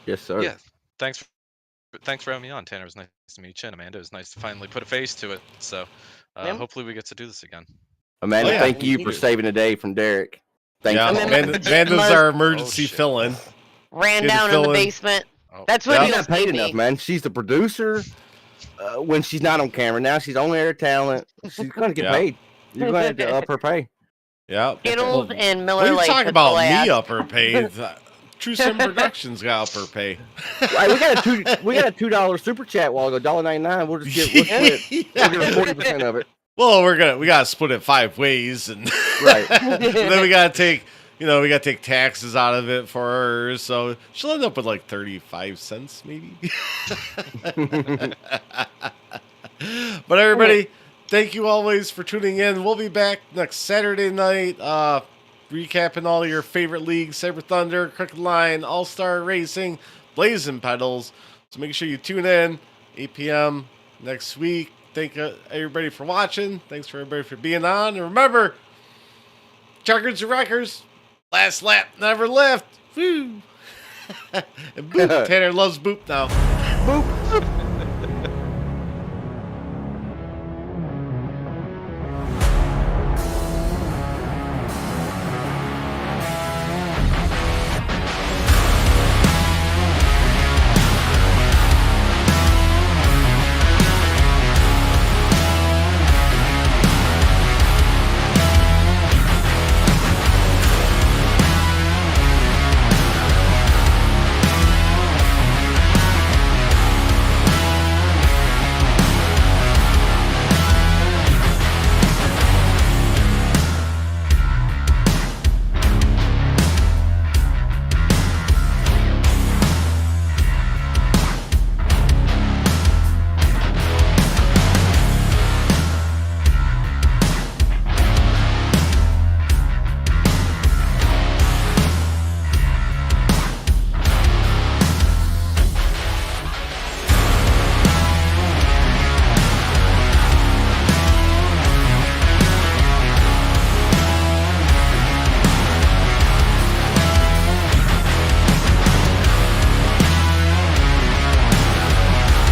Yes, sir. Yeah, thanks for having me on, Tanner. It was nice to meet you, and Amanda. It was nice to finally put a face to it. So Yeah. hopefully we get to do this again. Amanda, Oh, yeah. thank you for saving the day from Derek. Thank Yeah, you. Amanda's our emergency shit. fill-in. Ran Good to down in fill the in. basement. Oh, That's what Yeah. he She's was not paid me. enough, man. She's the producer when she's not on camera. Now she's on air talent. She's going to get Yeah. paid. You're going to have to up her pay. Yeah. Skittles and Miller What are you Lite. talking that's about? all I Me asked. upper pay? True Sim Productions got upper pay. Right, we got a $2 super chat while ago, $1.99. We'll just we'll give her 40% of it. Well, we gotta split it 5 ways, and Right. and then we gotta take taxes out of it for her, so she'll end up with like 35 cents maybe. But everybody, thank you always for tuning in. We'll be back next Saturday night, recapping all your favorite leagues: Cyber Thunder, Crooked Line, All Star Racing, Blazing Pedals. So make sure you tune in 8 p.m. next week. Thank everybody for watching. Thanks for everybody for being on. And remember, checkers and wreckers, last lap never left. Woo! And boop, Tanner loves boop now. Boop.